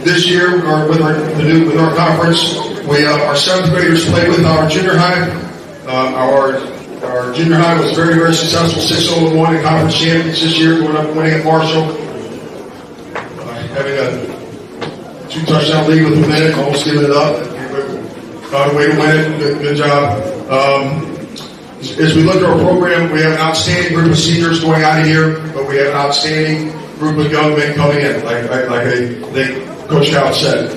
This year, or with our conference, our seventh graders played with our junior high. Our junior high was very, very successful, 6-0-1 in conference champions this year, going up and winning at Marshall. Having a 2-touchdown lead with a minute, almost giving it up. Found a way to win it. Good job. As we look at our program, we have an outstanding group of seniors going out of here, but we have an outstanding group of young men coming in, like I think Coach Cowell said.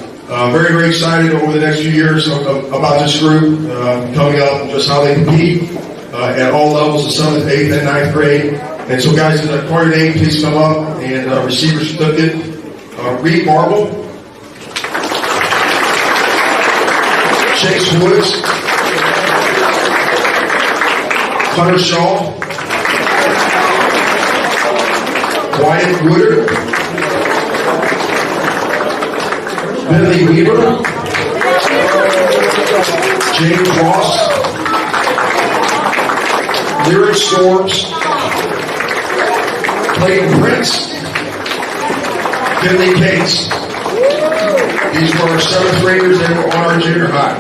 Very, very excited over the next few years about this group coming up and just how they compete at all levels of 7th, 8th, and 9th grade. And so, guys, in the party name, please come up and receive your certificate. Reed Marble, Chase Woods, Hunter Shaw, Wyatt Woodard, Billy Weaver, James Ross, Lyric Storms, Clayton Prince, Finley Cates. These were our 7th graders that were on our junior high.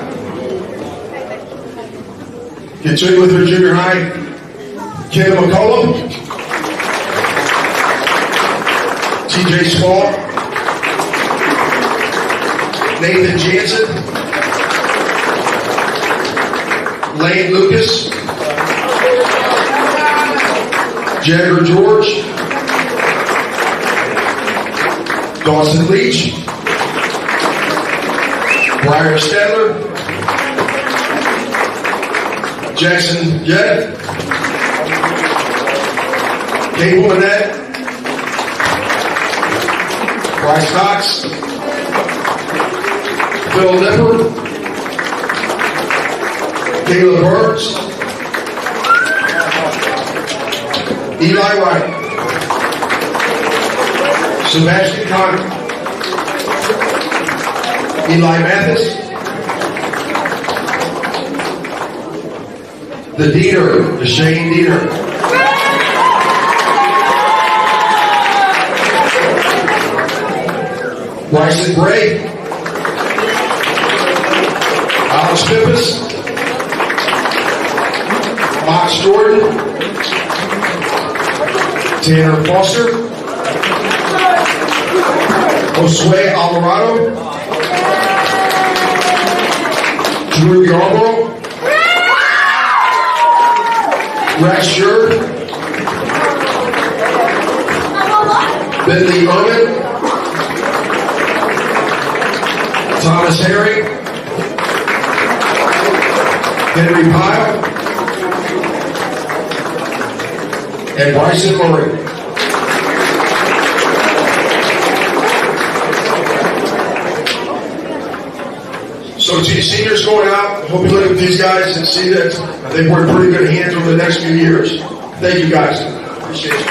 Continue with our junior high, Ken McCullum, TJ Small, Nathan Jansen, Lane Lucas, Jagger George, Dawson Leach, Briar Stadler, Jackson Jett, Cable Annette, Bryce Cox, Phil Nipper, Caleb Burns, Eli Wright, Sebastian Connor, Eli Mathis, the Dieter, the Shane Dieter, Bryson Gray, Alex Pippis, Mox Jordan, Tanner Foster, Josue Alvarado, Drew Yarborough, Rex Sherd, Bentley Irvin, Thomas Herring, Henry Pyle, and Bryson Murray. So to you seniors going out, I hope you look at these guys and see that I think we're in pretty good hands over the next few years. Thank you guys. Appreciate it.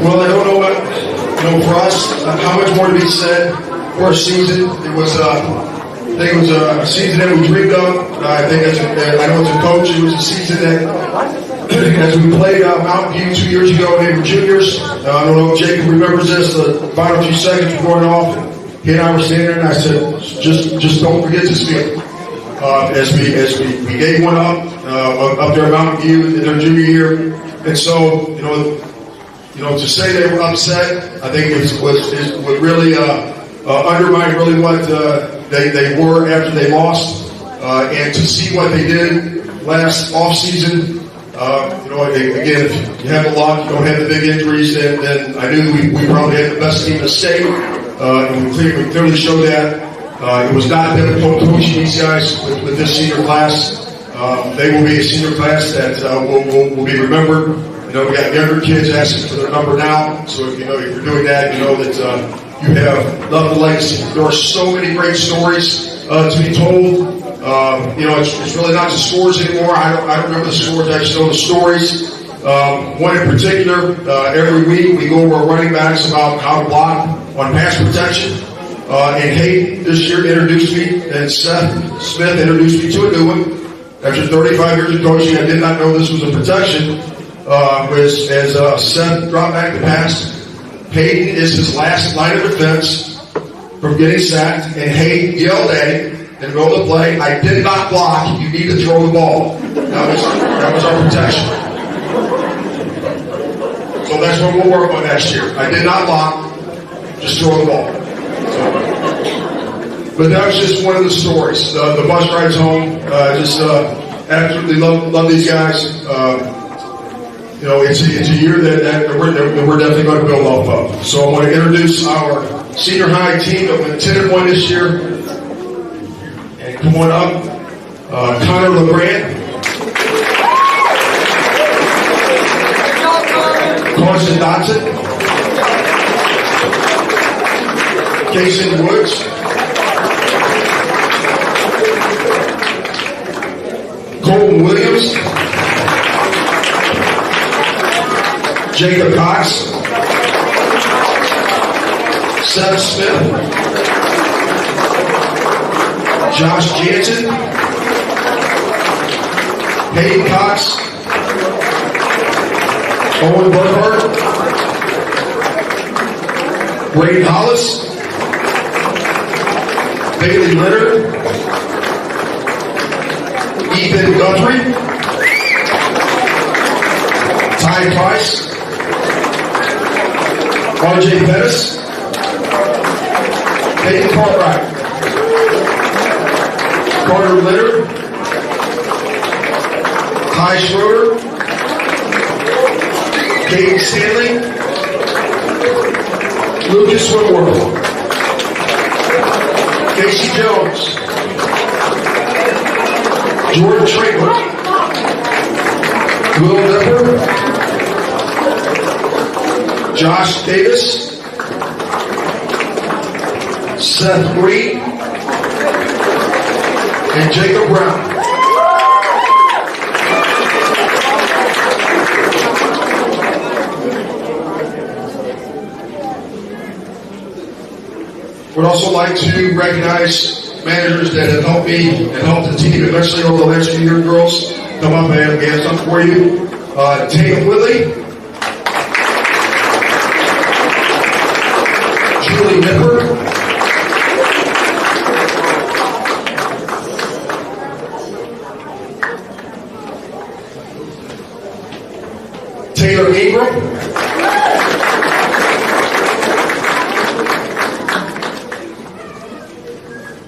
Well, I don't know what, for us, how much more to be said for our season. It was, I think it was a season that we dreamed of. I think I know as a coach, it was a season that, as we played Mountain View 2 years ago, they were juniors. I don't know if Jacob remembers this, the final few seconds were going off, and he and I were standing there, and I said, just don't forget this game. As we gave one up there at Mountain View in their junior year. And so, to say they were upset, I think it would really undermine really what they were after they lost, and to see what they did last off season. Again, if you have the luck, you don't have the big injuries, then I knew we probably had the best team in the state, and we clearly showed that. It was not difficult coaching these guys with this senior class. They will be a senior class that will be remembered. We got younger kids asking for their number now. So if you're doing that, you know that you have loved the legacy. There are so many great stories to be told. It's really not the scores anymore. I don't remember the scores. I just know the stories. One in particular, every week we go over our running backs about how to block on pass protection. And Hayden this year introduced me, and Seth Smith introduced me to a new one. After 35 years of coaching, I did not know this was a protection. As Seth dropped back to pass, Hayden is his last line of defense from getting sacked, and Hayden yelled at him in the middle of the play, "I did not block, you need to throw the ball." That was our protection. So that's what we'll work on next year. I did not block, just throw the ball. But that was just one of the stories. The bus rides home, absolutely love these guys. It's a year that we're definitely going to build off of. So I want to introduce our senior high team that went 10-1 this year. And come on up, Connor LeGrand, Carson Dotson, Jason Woods, Colton Williams, Jacob Cox, Seth Smith, Josh Jansen, Hayden Cox, Owen Burkhart, Braden Hollis, Bailey Leonard, Ethan Guthrie, Ty Price, RJ Pettis, Peyton Cartwright, Carter Leonard, Ty Schroeder, Caden Stanley, Lucas Whitworth, Casey Jones, Jordan Traitler, Will Nipper, Josh Davis, Seth Green, and Jacob Brown. Would also like to recognize managers that have helped me and helped the team eventually over the last few years. Girls, come up and we have something for you. Tatum Whitley, Julie Nipper, Taylor Ingram,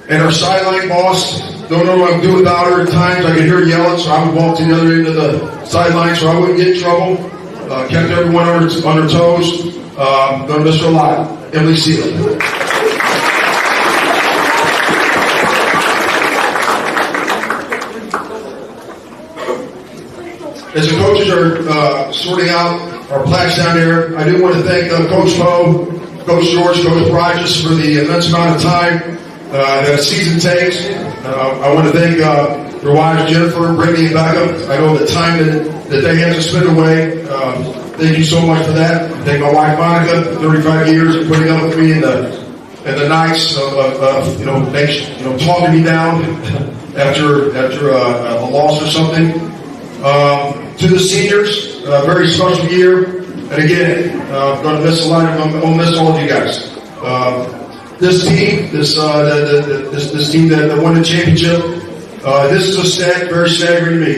and our sideline boss. Don't know what I'm doing without her. At times I could hear her yelling, so I would walk to the other end of the sideline so I wouldn't get in trouble. Kept everyone on their toes. Gonna miss her a lot. Emily Seeley. As the coaches are sorting out our plaques down there, I do want to thank Coach Poe, Coach George, Coach Bridges for the immense amount of time that a season takes. I want to thank their wives, Jennifer, Brittany, and Becca. I know the time that they have to spend away. Thank you so much for that. Thank my wife, Monica, 35 years of putting up with me in the nights of talking me down after a loss or something. To the seniors, a very special year. And again, I'm going to miss a lot of them. I'll miss all of you guys. This team, this team that won the championship, this is a stat very staggering to me.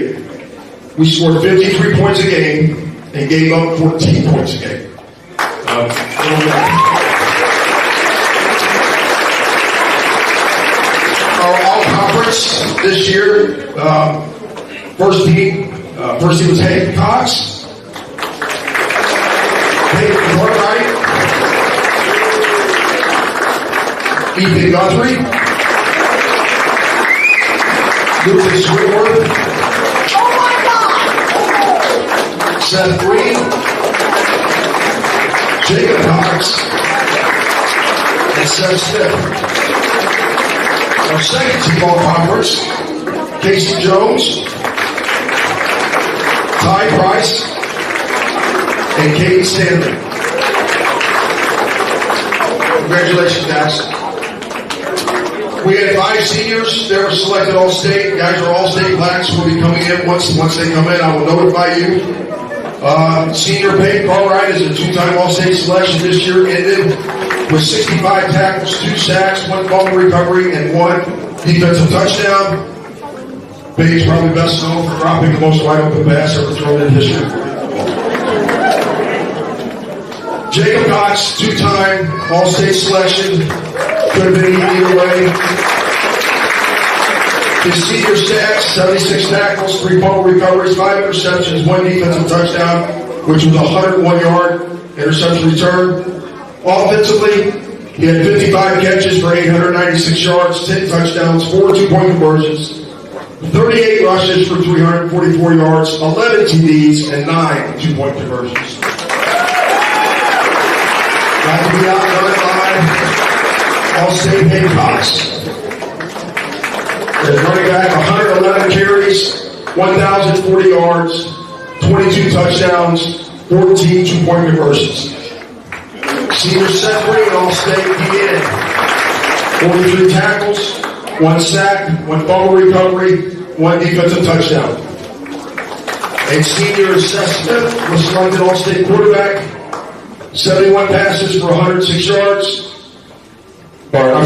We scored 53 points a game and gave up 14 points a game. Our all-conference this year, first team was Hayden Cox, Hayden Cartwright, Ethan Guthrie, Lucas Whitworth, Seth Green, Jacob Cox, and Seth Smith. Our second team all conference, Casey Jones, Ty Price, and Katie Stanley. Congratulations, guys. We had 5 seniors that were selected All-State. Guys are All-State blacks will be coming in. Once they come in, I will notify you. Senior Peyton Cartwright is a 2-time All-State selection this year, ended with 65 tackles, 2 sacks, 1 fumble recovery, and 1 defensive touchdown. Peyton's probably best known for dropping the most wide open pass ever thrown in history. Jacob Cox, 2-time All-State selection. Could have been either way. His senior stats, 76 tackles, 3 fumble recoveries, 5 interceptions, 1 defensive touchdown, which was a 101-yard interception return. Offensively, he had 55 catches for 896 yards, 10 touchdowns, 4 2-point conversions, 38 rushes for 344 yards, 11 TDs, and 9 2-point conversions. Got to be outdone by All-State Peyton Cox. As running back, 111 carries, 1,040 yards, 22 touchdowns, 14 2-point conversions. Senior Seth Green, All-State DN, 43 tackles, 1 sack, 1 fumble recovery, 1 defensive touchdown. And senior Seth Smith was selected All-State quarterback, 71 passes for 106 yards.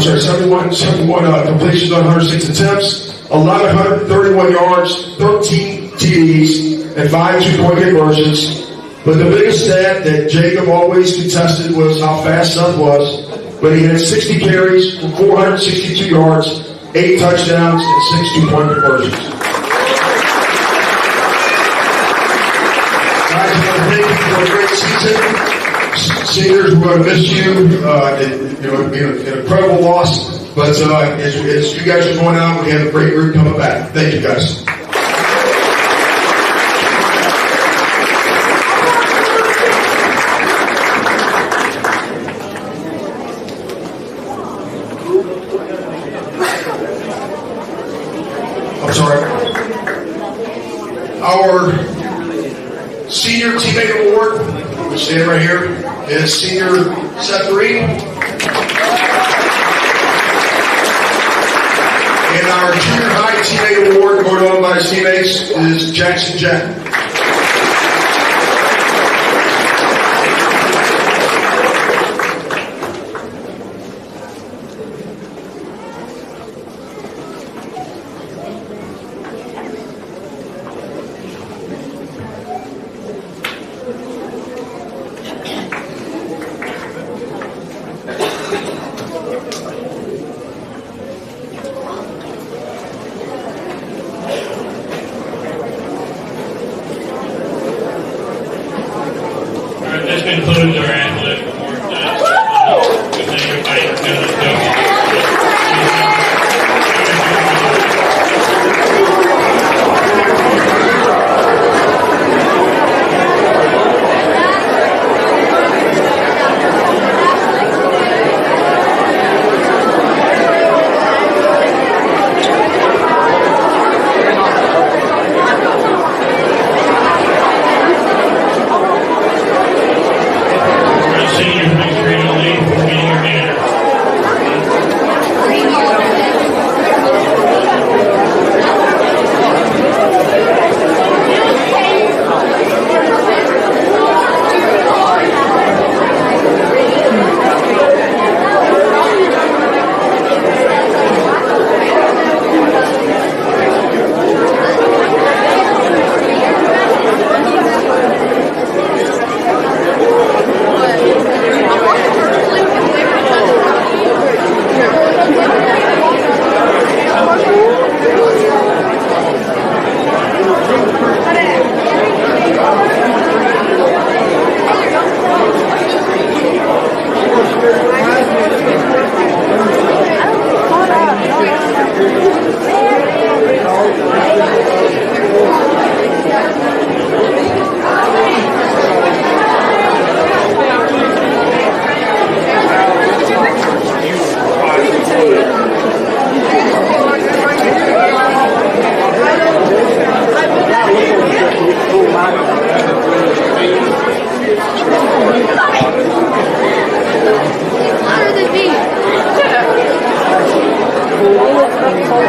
71 completions on 106 attempts, 1,131 yards, 13 TDs, and 5 2-point conversions. But the biggest stat that Jacob always contested was how fast Seth was. But he had 60 carries for 462 yards, 8 touchdowns, and 6 2-point conversions. Guys, I want to thank you for a great season. Seniors, we're going to miss you. It'll be an incredible loss. But as you guys are going out, we have a great group coming back. Thank you, guys. I'm sorry. Our senior teammate award, we stand right here, is senior Seth Green. And our junior high teammate award, going on by his teammates, is Jackson Jack.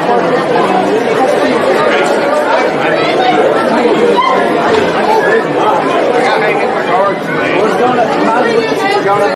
Thank you.